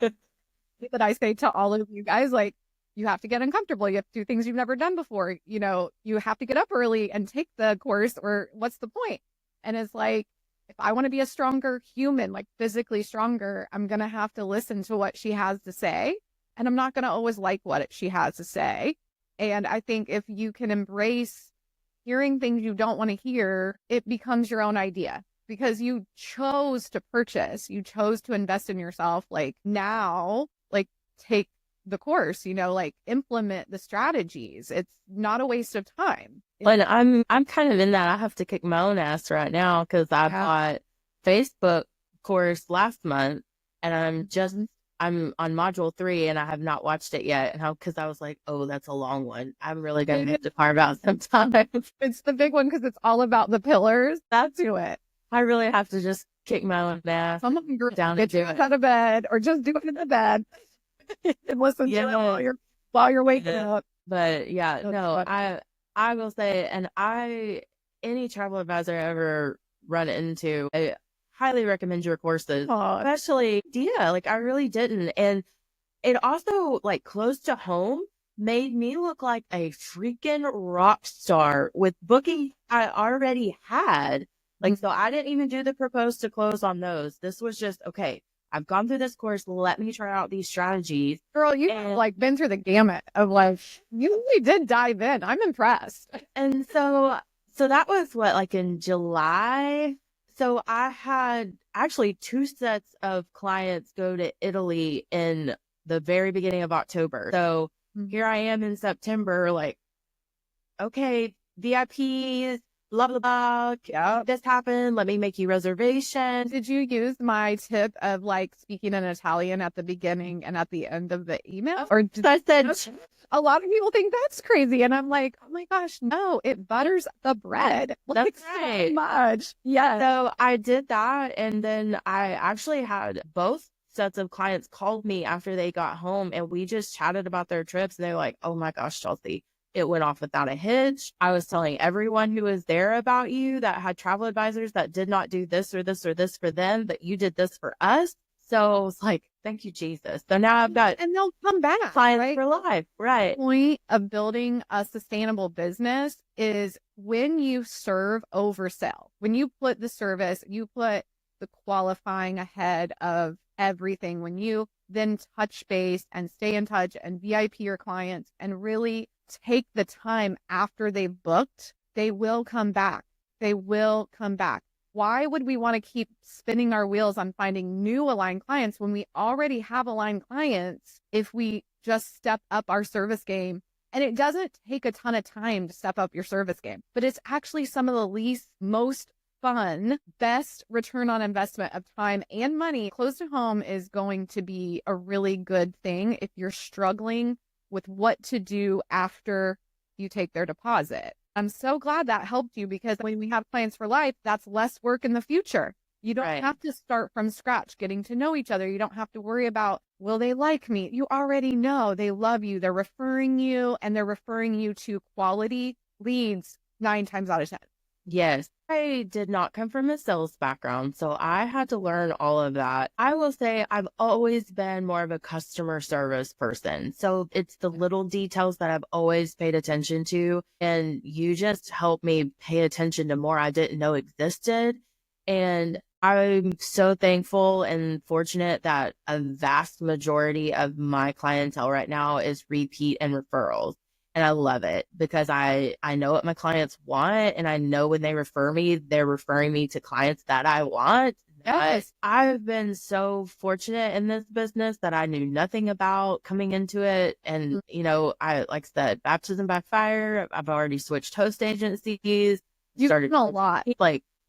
that I say to all of you guys, like, you have to get uncomfortable. You have to do things you've never done before. You know, you have to get up early and take the course, or what's the point? And it's like, if I want to be a stronger human, like physically stronger, I'm going to have to listen to what she has to say. And I'm not going to always like what she has to say. And I think if you can embrace hearing things you don't want to hear, it becomes your own idea because you chose to purchase, you chose to invest in yourself. Like, now, like, take the course, you know, like, implement the strategies. It's not a waste of time. But I'm kind of in that. I have to kick my own ass right now because I bought Facebook course last month, and I'm on module 3 and I have not watched it yet. And because I was like, oh, that's a long one. I'm really going to have to carve out some time. It's the big one because it's all about the pillars. That's it. I really have to just kick my own ass. Some of them down and do it out of bed, or just do it in the bed and listen to it while you're waking up. But yeah, no, I will say, and any travel advisor I ever run into, I highly recommend your courses, especially Dia. Like, I really didn't. And it also, like, close to home, made me look like a freaking rock star with bookings I already had. Like, so I didn't even do the propose to close on those. This was just, okay, I've gone through this course. Let me try out these strategies. Girl, you've like been through the gamut of like, you really did dive in. I'm impressed. And so that was what, like in July. So I had actually 2 sets of clients go to Italy in the very beginning of October. So here I am in September, like, okay, VIPs, blah, blah, blah. Yeah, this happened. Let me make you reservations. Did you use my tip of like speaking in Italian at the beginning and at the end of the email? Or I said, a lot of people think that's crazy. And I'm like, oh my gosh, no, it butters the bread. That's right. So much. Yeah. So I did that. And then I actually had both sets of clients called me after they got home, and we just chatted about their trips. And they're like, oh my gosh, Chelsey, it went off without a hitch. I was telling everyone who was there about you that had travel advisors that did not do this or this or this for them, but you did this for us. So I was like, thank you, Jesus. So now I've got, and they'll come back, clients for life. Right. The point of building a sustainable business is when you serve over sell. When you put the service, you put the qualifying ahead of everything. When you then touch base and stay in touch and VIP your clients and really take the time after they've booked, they will come back. They will come back. Why would we want to keep spinning our wheels on finding new aligned clients when we already have aligned clients if we just step up our service game? And it doesn't take a ton of time to step up your service game, but it's actually some of the most fun, best return on investment of time and money. Close to home is going to be a really good thing if you're struggling with what to do after you take their deposit. I'm so glad that helped you, because when we have plans for life, that's less work in the future. You don't Right. have to start from scratch getting to know each other. You don't have to worry about, will they like me? You already know they love you. They're referring you, and they're referring you to quality leads 9 times out of 10. Yes. I did not come from a sales background, so I had to learn all of that. I will say I've always been more of a customer service person. So it's the little details that I've always paid attention to. And you just helped me pay attention to more I didn't know existed. And I'm so thankful and fortunate that a vast majority of my clientele right now is repeat and referrals. And I love it because I know what my clients want, and I know when they refer me, they're referring me to clients that I want. Yes. I've been so fortunate in this business that I knew nothing about coming into it. And, I, like I said, baptism by fire. I've already switched host agencies. You've Started done a lot.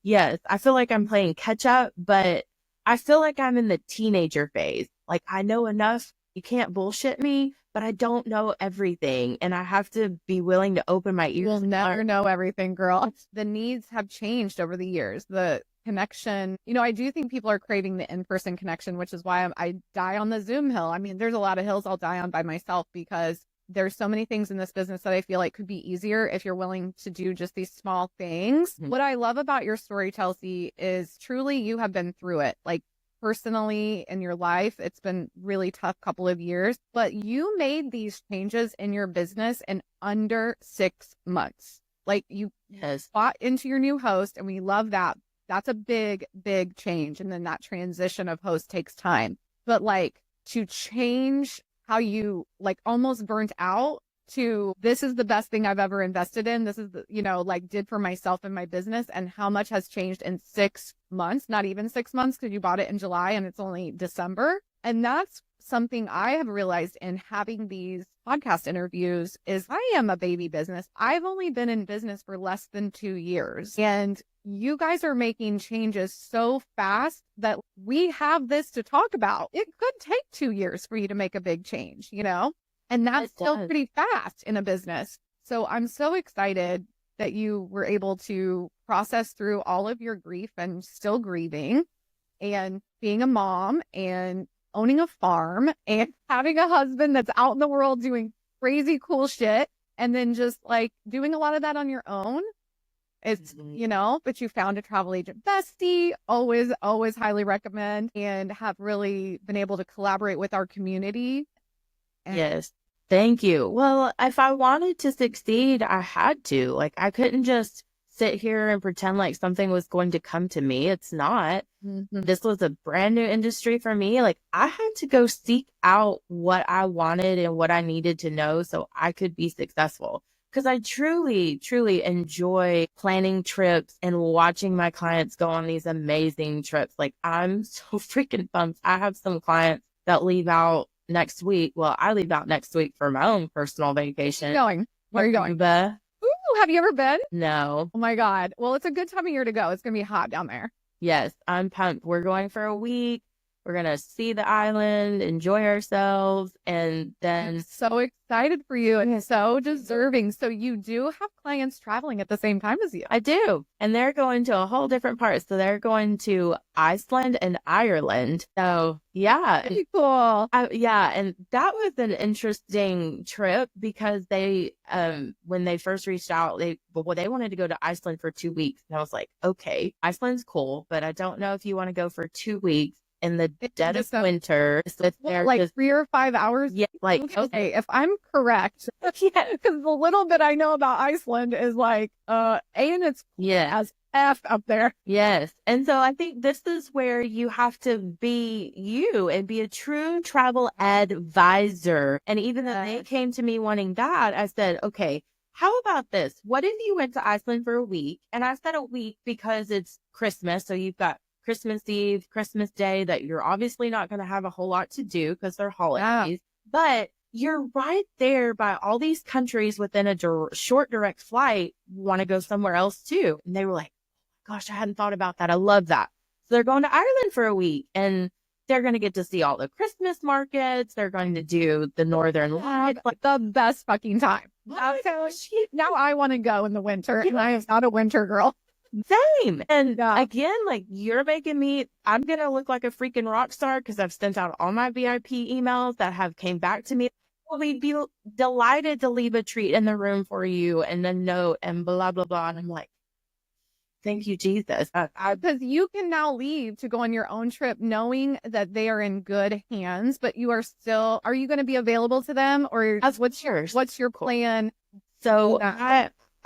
Yes, I feel like I'm playing catch up, but I feel like I'm in the teenager phase. Like, I know enough. You can't bullshit me, but I don't know everything. And I have to be willing to open my ears. You'll never know everything, girl. The needs have changed over the years. The connection, I do think people are craving the in-person connection, which is why I die on the Zoom hill. I mean, there's a lot of hills I'll die on by myself, because there's so many things in this business that I feel like could be easier if you're willing to do just these small things. Mhm. What I love about your story, Chelsey, is truly you have been through it. Like, personally in your life, it's been really tough couple of years, but you made these changes in your business in under 6 months. Like, you bought into your new host, and we love that. That's a big, big change. And then that transition of host takes time. But like, to change how you almost burnt out to, this is the best thing I've ever invested in. This is did for myself and my business, and how much has changed in 6 months, not even 6 months, because you bought it in July and it's only December. And that's something I have realized in having these podcast interviews is I am a baby business. I've only been in business for less than 2 years, and you guys are making changes so fast that we have this to talk about. It could take 2 years for you to make a big change, and that's still pretty fast in a business. So I'm so excited that you were able to process through all of your grief and still grieving, and being a mom, and owning a farm, and having a husband that's out in the world doing crazy cool shit, and then just doing a lot of that on your own. It's, but you found a travel agent bestie, always highly recommend, and have really been able to collaborate with our community. Yes. Thank you. Well, if I wanted to succeed, I had to. I couldn't just sit here and pretend like something was going to come to me. It's not. Mm-hmm. This was a brand new industry for me. I had to go seek out what I wanted and what I needed to know so I could be successful. Because I truly, truly enjoy planning trips and watching my clients go on these amazing trips. I'm so freaking pumped. I have some clients that leave out next week. Well, I leave out next week for my own personal vacation. Where are you going? Ooh, have you ever been? No. Oh my God. Well, it's a good time of year to go. It's going to be hot down there. Yes, I'm pumped. We're going for a week. We're going to see the island, enjoy ourselves, and then... I'm so excited for you, and so deserving. So you do have clients traveling at the same time as you? I do. And they're going to a whole different part. So they're going to Iceland and Ireland. So yeah. Very cool. Yeah. And that was an interesting trip because they, when they first reached out, they wanted to go to Iceland for 2 weeks. And I was like, okay, Iceland's cool, but I don't know if you want to go for 2 weeks in the dead of winter. So 3 or 5 hours? Yeah. Okay, if I'm correct, yeah, because the little bit I know about Iceland is and it's as F up there. Yes. And so I think this is where you have to be you and be a true travel advisor. And even though they came to me wanting that, I said, okay, how about this? What if you went to Iceland for a week? And I said a week because it's Christmas. So you've got Christmas Eve, Christmas Day that you're obviously not going to have a whole lot to do because they're holidays, but you're right there by all these countries within a short direct flight. Want to go somewhere else too. And they were like, gosh, I hadn't thought about that. I love that. So they're going to Ireland for a week, and they're going to get to see all the Christmas markets. They're going to do the Northern Lights. Like the best fucking time. Now I want to go in the winter, and I am not a winter girl. Same. And again, like, you're making me, I'm going to look like a freaking rock star because I've sent out all my VIP emails that have came back to me. We'd be delighted to leave a treat in the room for you and a note and blah, blah, blah. And I'm like, thank you, Jesus. Because you can now leave to go on your own trip knowing that they are in good hands, but you are still, are you going to be available to them, or what's your plan? So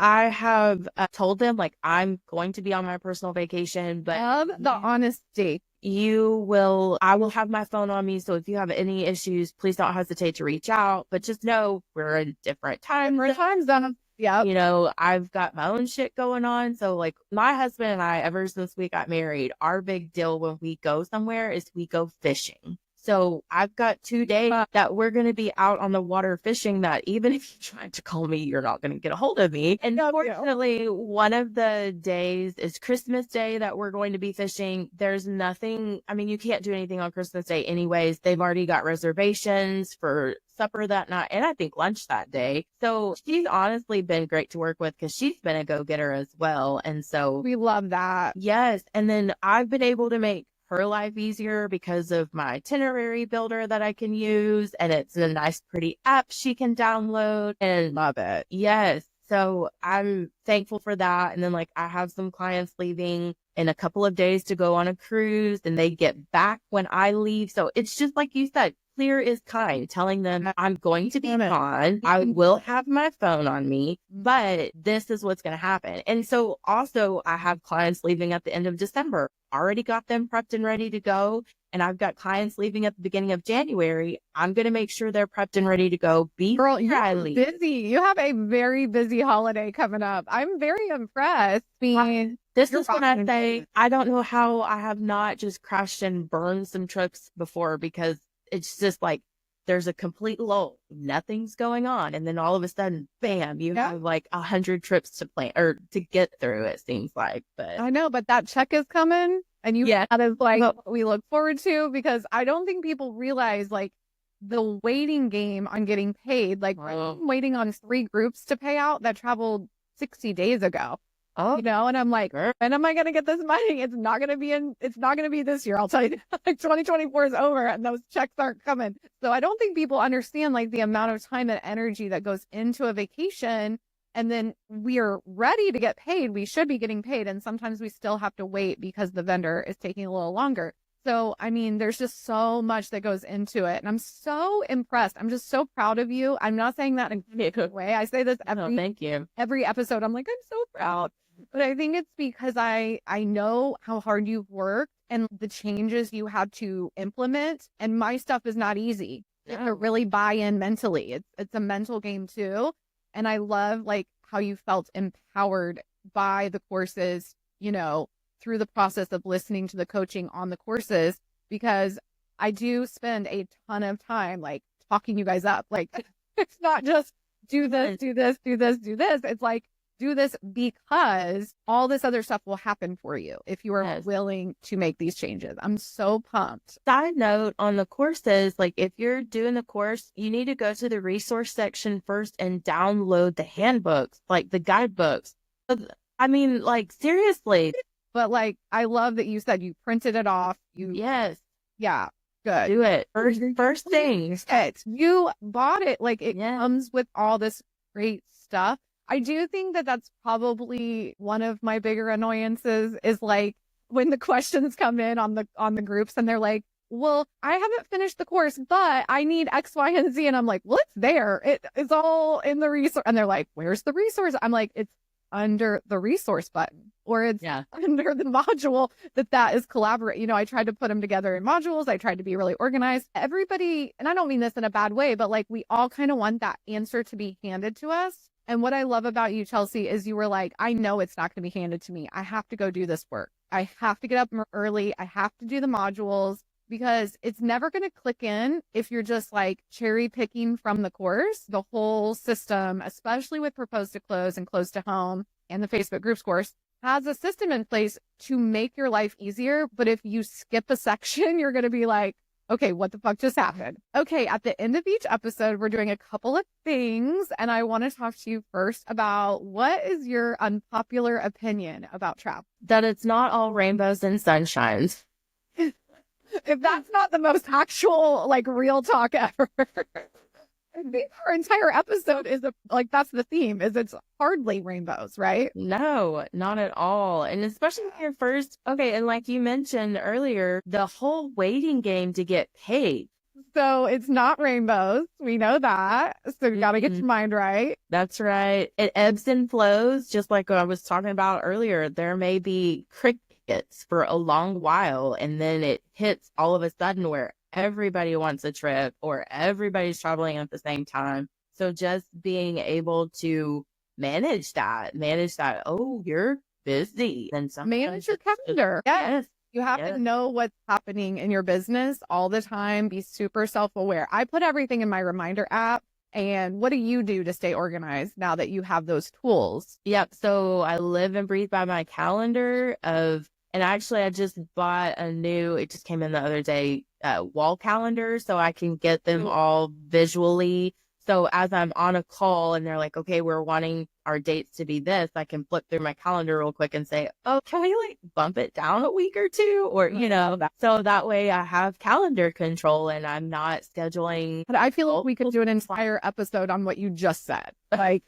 I have told them, like, I'm going to be on my personal vacation, but the honesty. I will have my phone on me. So if you have any issues, please don't hesitate to reach out, but just know we're in different time zones. Yeah. You know, I've got my own shit going on. So like, my husband and I, ever since we got married, our big deal when we go somewhere is we go fishing. So I've got 2 days that we're going to be out on the water fishing, that even if you try to call me, you're not going to get a hold of me. And unfortunately, one of the days is Christmas Day that we're going to be fishing. There's nothing, I mean, you can't do anything on Christmas Day anyways. They've already got reservations for supper that night, and I think lunch that day. So she's honestly been great to work with because she's been a go-getter as well. And so we love that. Yes. And then I've been able to make her life easier because of my itinerary builder that I can use, and it's a nice pretty app she can download, and love it. Yes. So I'm thankful for that. And then, like, I have some clients leaving in a couple of days to go on a cruise, and they get back when I leave. So it's just like you said, clear is kind, telling them I'm going to be gone. I will have my phone on me, but this is what's going to happen. And so also I have clients leaving at the end of December, already got them prepped and ready to go. And I've got clients leaving at the beginning of January. I'm going to make sure they're prepped and ready to go. Girl, you're busy. You have a very busy holiday coming up. I'm very impressed. This is when I say, I don't know how I have not just crashed and burned some trips before, because it's just like there's a complete lull. Nothing's going on. And then all of a sudden, bam, you have like 100 trips to plan or to get through, it seems like. But I know, but that check is coming. And that is like what we look forward to, because I don't think people realize like the waiting game on getting paid. Like I'm waiting on 3 groups to pay out that traveled 60 days ago. Oh, you know, and I'm like, when am I going to get this money? It's not going to be this year. I'll tell you, like 2024 is over and those checks aren't coming. So I don't think people understand like the amount of time and energy that goes into a vacation. And then we are ready to get paid. We should be getting paid. And sometimes we still have to wait because the vendor is taking a little longer. So, I mean, there's just so much that goes into it. And I'm so impressed. I'm just so proud of you. I'm not saying that in a good way. I say this thank you. Every episode. I'm like, I'm so proud. But I think it's because I know how hard you've worked and the changes you had to implement. And my stuff is not easy. You have to really buy in mentally. It's a mental game too. And I love like how you felt empowered by the courses, you know, through the process of listening to the coaching on the courses, because I do spend a ton of time like talking you guys up. Like it's not just do this, do this, do this, do this. It's like, do this because all this other stuff will happen for you if you are willing to make these changes. I'm so pumped. Side note on the courses, like if you're doing the course, you need to go to the resource section first and download the handbooks, like the guidebooks. I mean, like seriously. But like, I love that you said you printed it off. Yeah. Good. Do it. First thing. You bought it. Like it comes with all this great stuff. I do think that that's probably one of my bigger annoyances is like when the questions come in on the groups and they're like, well, I haven't finished the course, but I need X, Y, and Z. And I'm like, well, it's there. It's all in the resource. And they're like, where's the resource? I'm like, it's under the resource button, or it's under the module that is collaborate. You know, I tried to put them together in modules. I tried to be really organized. Everybody, and I don't mean this in a bad way, but like we all kind of want that answer to be handed to us. And what I love about you, Chelsey, is you were like, I know it's not going to be handed to me. I have to go do this work. I have to get up early. I have to do the modules, because it's never going to click in if you're just like cherry picking from the course, the whole system, especially with Propose to Close and Close to Home and the Facebook groups course. has a system in place to make your life easier. But if you skip a section, you're going to be like, okay, what the fuck just happened? Okay, at the end of each episode, we're doing a couple of things. And I want to talk to you first about what is your unpopular opinion about travel? That it's not all rainbows and sunshines. If that's not the most actual, like, real talk ever. I think our entire episode is that's the theme, is it's hardly rainbows, right? No, not at all. And especially when you're first, okay, and like you mentioned earlier, the whole waiting game to get paid. So it's not rainbows. We know that. So you got to get your mind right. That's right. It ebbs and flows, just like I was talking about earlier. There may be crickets for a long while, and then it hits all of a sudden where everybody wants a trip or everybody's traveling at the same time. So just being able to manage that. Oh, you're busy. And manage your calendar. Yes. You have to know what's happening in your business all the time. Be super self-aware. I put everything in my reminder app. And what do you do to stay organized now that you have those tools? Yep. So I live and breathe by my calendar and actually I just bought it just came in the other day, wall calendar, so I can get them all visually. So as I'm on a call and they're like, okay, we're wanting our dates to be this, I can flip through my calendar real quick and say, oh, can we like bump it down a week or two? Or, so that way I have calendar control and I'm not scheduling. But I feel like we could do an entire episode on what you just said. Like,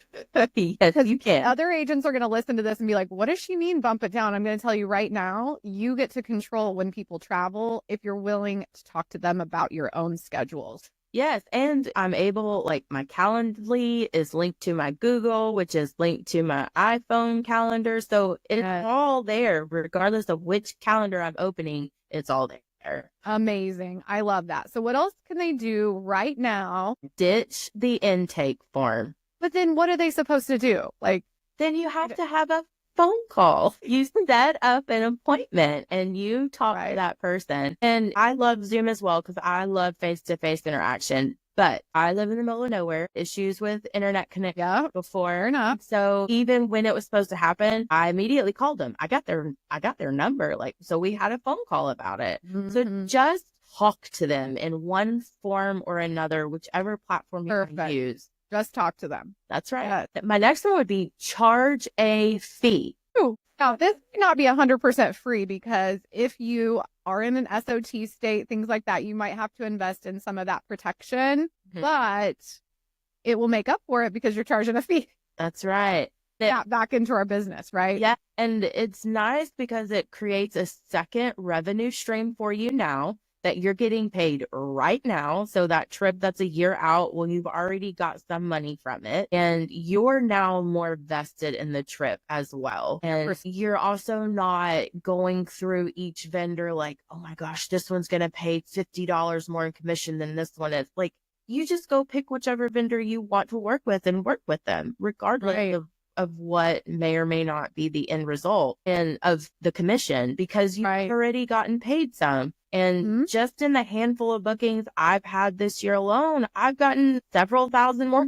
yes, you can. Other agents are going to listen to this and be like, what does she mean bump it down? I'm going to tell you right now, you get to control when people travel if you're willing to talk to them about your own schedules. Yes, and I'm able, like my Calendly is linked to my Google, which is linked to my iPhone calendar. So it's all there, regardless of which calendar I'm opening, it's all there. Amazing. I love that. So what else can they do right now? Ditch the intake form. But then what are they supposed to do? Like, then you have to have a phone call. You set up an appointment and you talk to that person. And I love Zoom as well because I love face-to-face interaction. But I live in the middle of nowhere, issues with internet connection before. Fair enough. So even when it was supposed to happen, I immediately called them. I got their number. So we had a phone call about it. Mm-hmm. So just talk to them in one form or another, whichever platform you use. Just talk to them. That's right. My next one would be charge a fee. Ooh. Now, this may not be 100% free because if you are in an SOT state, things like that, you might have to invest in some of that protection, but it will make up for it because you're charging a fee. That's right. Back into our business, right? Yeah. And it's nice because it creates a second revenue stream for you now that you're getting paid right now. So that trip that's a year out, well, you've already got some money from it and you're now more vested in the trip as well. And you're also not going through each vendor like, oh my gosh, this one's going to pay $50 more in commission than this one is. Like, you just go pick whichever vendor you want to work with and work with them, regardless of what may or may not be the end result and of the commission, because you've already gotten paid some. And just in the handful of bookings I've had this year alone, I've gotten several thousand more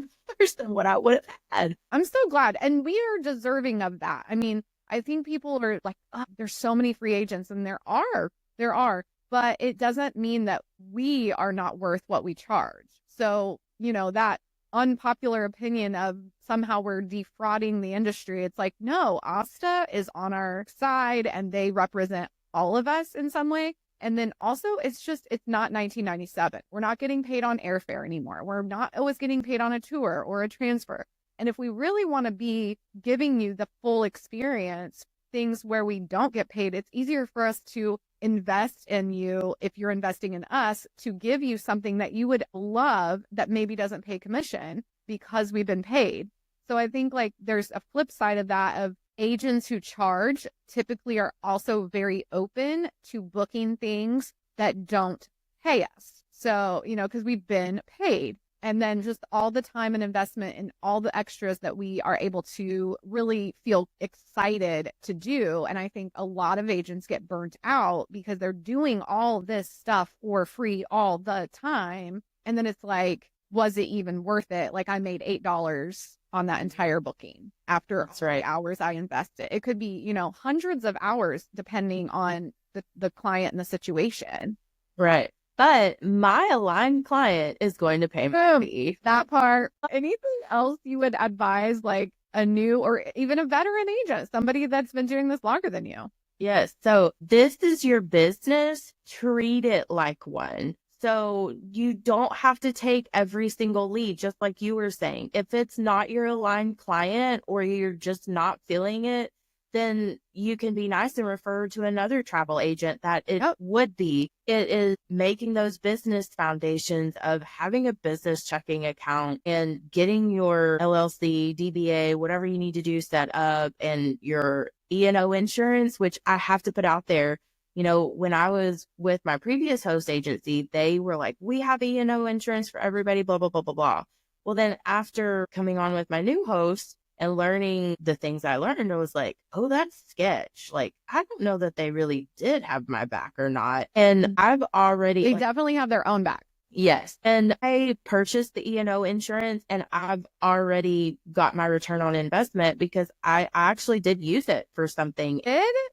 than what I would have had. I'm so glad. And we are deserving of that. I mean, I think people are like, oh, there's so many free agents, and there are, but it doesn't mean that we are not worth what we charge. So, that unpopular opinion of somehow we're defrauding the industry. It's like, no, Asta is on our side and they represent all of us in some way. And then also it's not 1997. We're not getting paid on airfare anymore. We're not always getting paid on a tour or a transfer. And if we really want to be giving you the full experience, things where we don't get paid, it's easier for us to invest in you if you're investing in us to give you something that you would love that maybe doesn't pay commission because we've been paid. So I think like there's a flip side of that of agents who charge typically are also very open to booking things that don't pay us. So, because we've been paid. And then just all the time and investment and all the extras that we are able to really feel excited to do. And I think a lot of agents get burnt out because they're doing all this stuff for free all the time. And then it's like, was it even worth it? Like I made $8 on that entire booking after That's right. the hours I invested. It could be, hundreds of hours depending on the client and the situation. Right. But my aligned client is going to pay my fee. That part. Anything else you would advise, like a new or even a veteran agent, somebody that's been doing this longer than you? Yes. So this is your business. Treat it like one. So you don't have to take every single lead, just like you were saying. If it's not your aligned client or you're just not feeling it, then you can be nice and refer to another travel agent that it would be. It is making those business foundations of having a business checking account and getting your LLC, DBA, whatever you need to do set up, and your E&O insurance, which I have to put out there. When I was with my previous host agency, they were like, we have E&O insurance for everybody, blah, blah, blah, blah, blah. Well, then after coming on with my new host and learning the things I learned, I was like, oh, that's sketch. Like, I don't know that they really did have my back or not. And I've already... They definitely have their own back. Yes. And I purchased the E&O insurance and I've already got my return on investment because I actually did use it for something.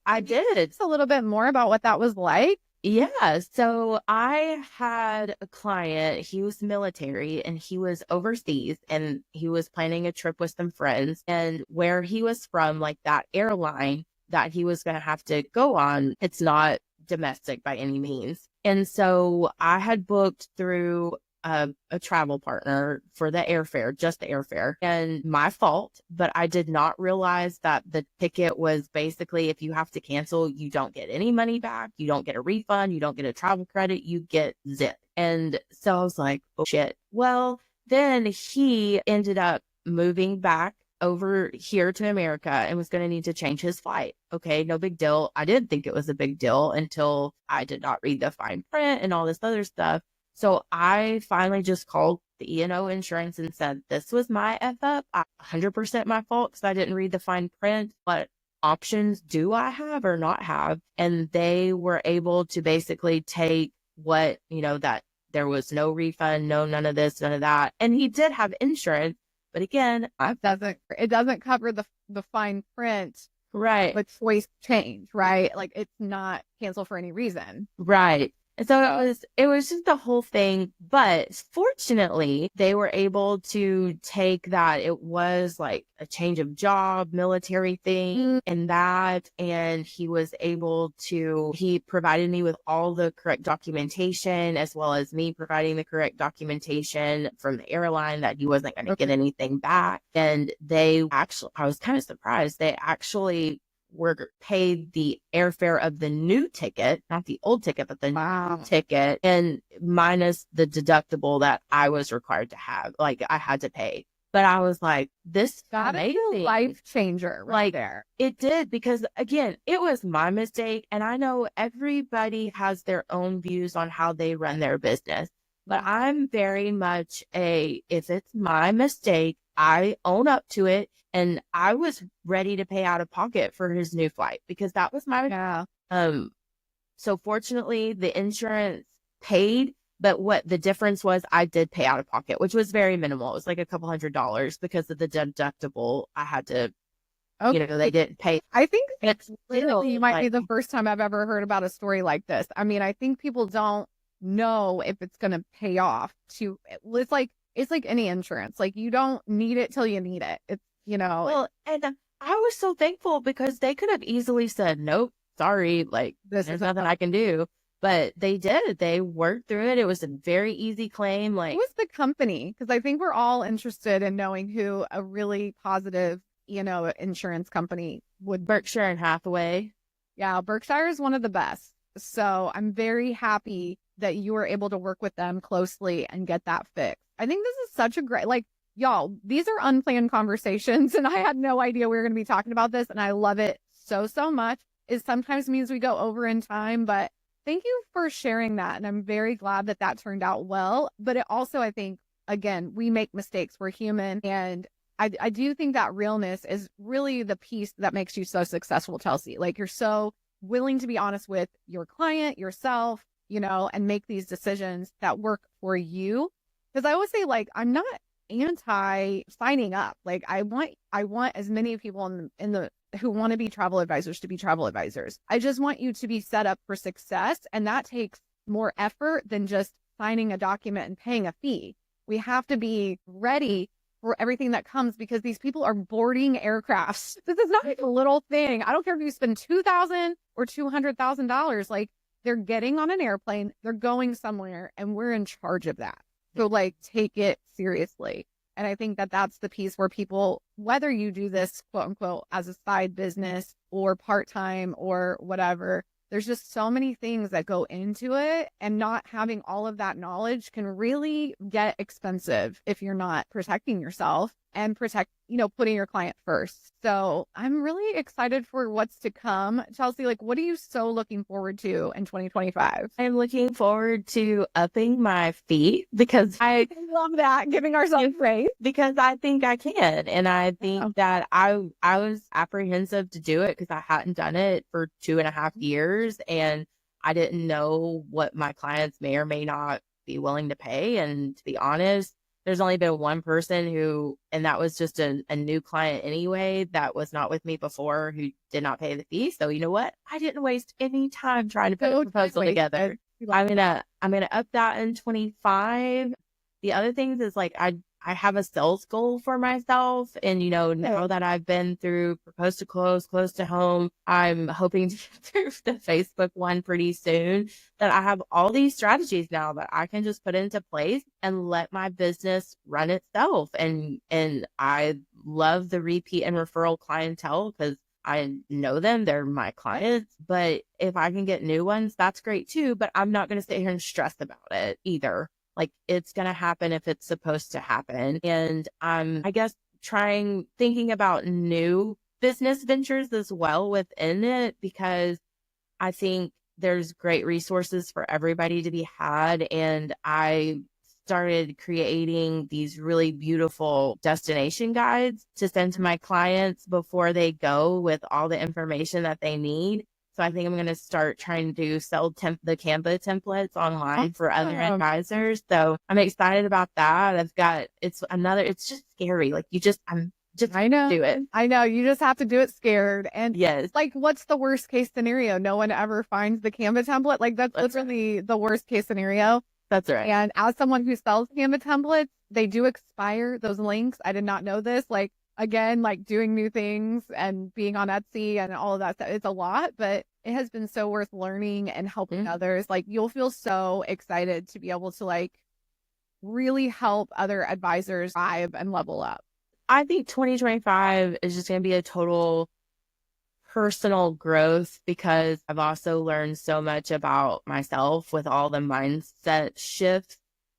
I did. It's a little bit more about what that was like. Yeah. So I had a client, he was military and he was overseas and he was planning a trip with some friends, and where he was from, like that airline that he was going to have to go on, it's not domestic by any means. And so I had booked through a travel partner for the airfare, just the airfare, and my fault, but I did not realize that the ticket was basically, if you have to cancel, you don't get any money back. You don't get a refund. You don't get a travel credit. You get zip. And so I was like, oh shit. Well, then he ended up moving back over here to America and was going to need to change his flight. Okay, no big deal. I didn't think it was a big deal until I did not read the fine print and all this other stuff. So I finally just called the E&O insurance and said, this was my F up. 100% my fault because I didn't read the fine print. What options do I have or not have? And they were able to basically take what, that there was no refund, no, none of this, none of that. And he did have insurance. But again, it doesn't cover the fine print. Right. But choice change, right? Like it's not cancel for any reason. Right. And so it was just the whole thing. But fortunately, they were able to take that. It was like a change of job, military thing and that. And he provided me with all the correct documentation, as well as me providing the correct documentation from the airline that he wasn't going to get anything back. And I was kind of surprised. They actually were paid the airfare of the new ticket, not the old ticket, but the new ticket, and minus the deductible that I was required to have, like I had to pay. But I was like, this is amazing. A life changer there. It did, because again, it was my mistake. And I know everybody has their own views on how they run their business, but I'm very much if it's my mistake, I own up to it. And I was ready to pay out of pocket for his new flight because that was my, so fortunately the insurance paid, but what the difference was, I did pay out of pocket, which was very minimal. It was like a couple $100 because of the deductible. I had to, they didn't pay. I think it's literally might be the first time I've ever heard about a story like this. I mean, I think people don't know if it's going to pay off it's like any insurance. Like you don't need it till you need it. It's, Well, and I was so thankful because they could have easily said, nope, sorry, like there's nothing I can do. But they did. They worked through it. It was a very easy claim. Like, who was the company? Because I think we're all interested in knowing who a really positive, insurance company would. Berkshire and Hathaway. Yeah, Berkshire is one of the best. So I'm very happy that you were able to work with them closely and get that fixed. I think this is such a great, y'all, these are unplanned conversations, and I had no idea we were going to be talking about this, and I love it so, so much. It sometimes means we go over in time, but thank you for sharing that, and I'm very glad that that turned out well. But it also, I think, again, we make mistakes. We're human, and I do think that realness is really the piece that makes you so successful, Chelsey. Like, you're so willing to be honest with your client, yourself, and make these decisions that work for you. Because I always say, I'm not anti signing up. Like I want as many people in the who want to be travel advisors to be travel advisors. I just want you to be set up for success. And that takes more effort than just signing a document and paying a fee. We have to be ready for everything that comes because these people are boarding aircrafts. This is not a little thing. I don't care if you spend $2,000 or $200,000. Like they're getting on an airplane, they're going somewhere, and we're in charge of that. So like take it seriously. And I think that that's the piece where people, whether you do this quote unquote as a side business or part-time or whatever, there's just so many things that go into it, and not having all of that knowledge can really get expensive if you're not protecting yourself and putting your client first. So I'm really excited for what's to come. Chelsey, like, what are you so looking forward to in 2025? I'm looking forward to upping my fee because I love that, giving ourselves praise. Because I think I can. And I think that I was apprehensive to do it because I hadn't done it for 2.5 years. And I didn't know what my clients may or may not be willing to pay. And to be honest, there's only been one person and that was just a new client anyway, that was not with me before, who did not pay the fee. So you know what? I didn't waste any time trying to put a proposal together. I'm gonna up that in 25. The other things is like I have a sales goal for myself. And, now that I've been through Propose to Close, Close to Home, I'm hoping to get through the Facebook one pretty soon, that I have all these strategies now that I can just put into place and let my business run itself. And I love the repeat and referral clientele because I know them, they're my clients. But if I can get new ones, that's great too. But I'm not going to sit here and stress about it either. Like it's going to happen if it's supposed to happen. And I guess thinking about new business ventures as well within it, because I think there's great resources for everybody to be had. And I started creating these really beautiful destination guides to send to my clients before they go with all the information that they need. So I think I'm going to start trying to sell the Canva templates online for other advisors. So I'm excited about that. It's just scary. Like I know. Do it. I know. You just have to do it scared. And yes, like, what's the worst case scenario? No one ever finds the Canva template. Like that's literally the worst case scenario. That's right. And as someone who sells Canva templates, they do expire, those links. I did not know this. Like, again, like doing new things and being on Etsy and all of that stuff. It's a lot, but it has been so worth learning and helping others. Like you'll feel so excited to be able to like really help other advisors thrive and level up. I think 2025 is just going to be a total personal growth because I've also learned so much about myself with all the mindset shifts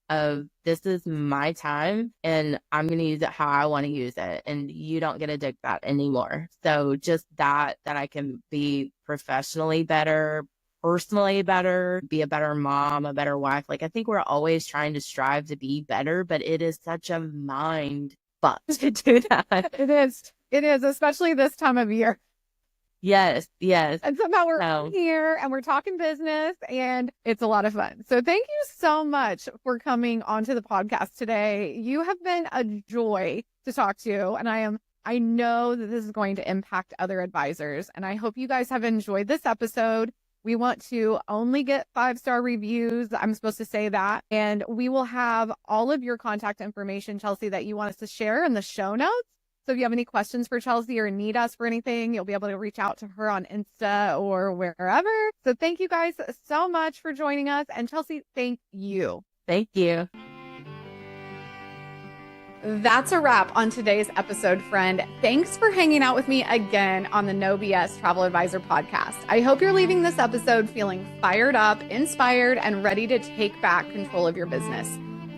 of this is my time and I'm going to use it how I want to use it. And you don't get to dig that anymore. So just that I can be professionally better, personally better, be a better mom, a better wife. Like I think we're always trying to strive to be better, but it is such a mind fuck to do that. It is, especially this time of year. Yes. And somehow we're here and we're talking business and it's a lot of fun. So thank you so much for coming onto the podcast today. You have been a joy to talk to, and I know that this is going to impact other advisors, and I hope you guys have enjoyed this episode. We want to only get 5-star reviews. I'm supposed to say that. And we will have all of your contact information, Chelsey, that you want us to share in the show notes. So if you have any questions for Chelsey or need us for anything, you'll be able to reach out to her on Insta or wherever. So thank you guys so much for joining us. And Chelsey, thank you. Thank you. That's a wrap on today's episode, friend. Thanks for hanging out with me again on the No BS Travel Advisor podcast. I hope you're leaving this episode feeling fired up, inspired, and ready to take back control of your business.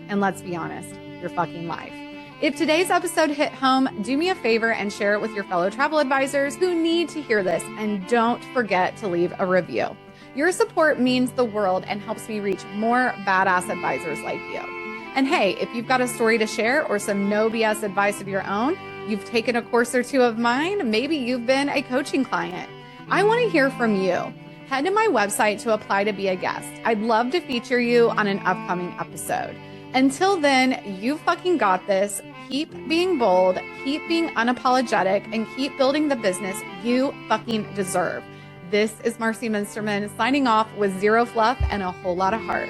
And let's be honest, your fucking life. If today's episode hit home, do me a favor and share it with your fellow travel advisors who need to hear this. And don't forget to leave a review. Your support means the world and helps me reach more badass advisors like you. And hey, if you've got a story to share or some no BS advice of your own, you've taken a course or two of mine, maybe you've been a coaching client, I want to hear from you. Head to my website to apply to be a guest. I'd love to feature you on an upcoming episode. Until then, you fucking got this. Keep being bold, keep being unapologetic, and keep building the business you fucking deserve. This is Marcie Muensterman signing off with zero fluff and a whole lot of heart.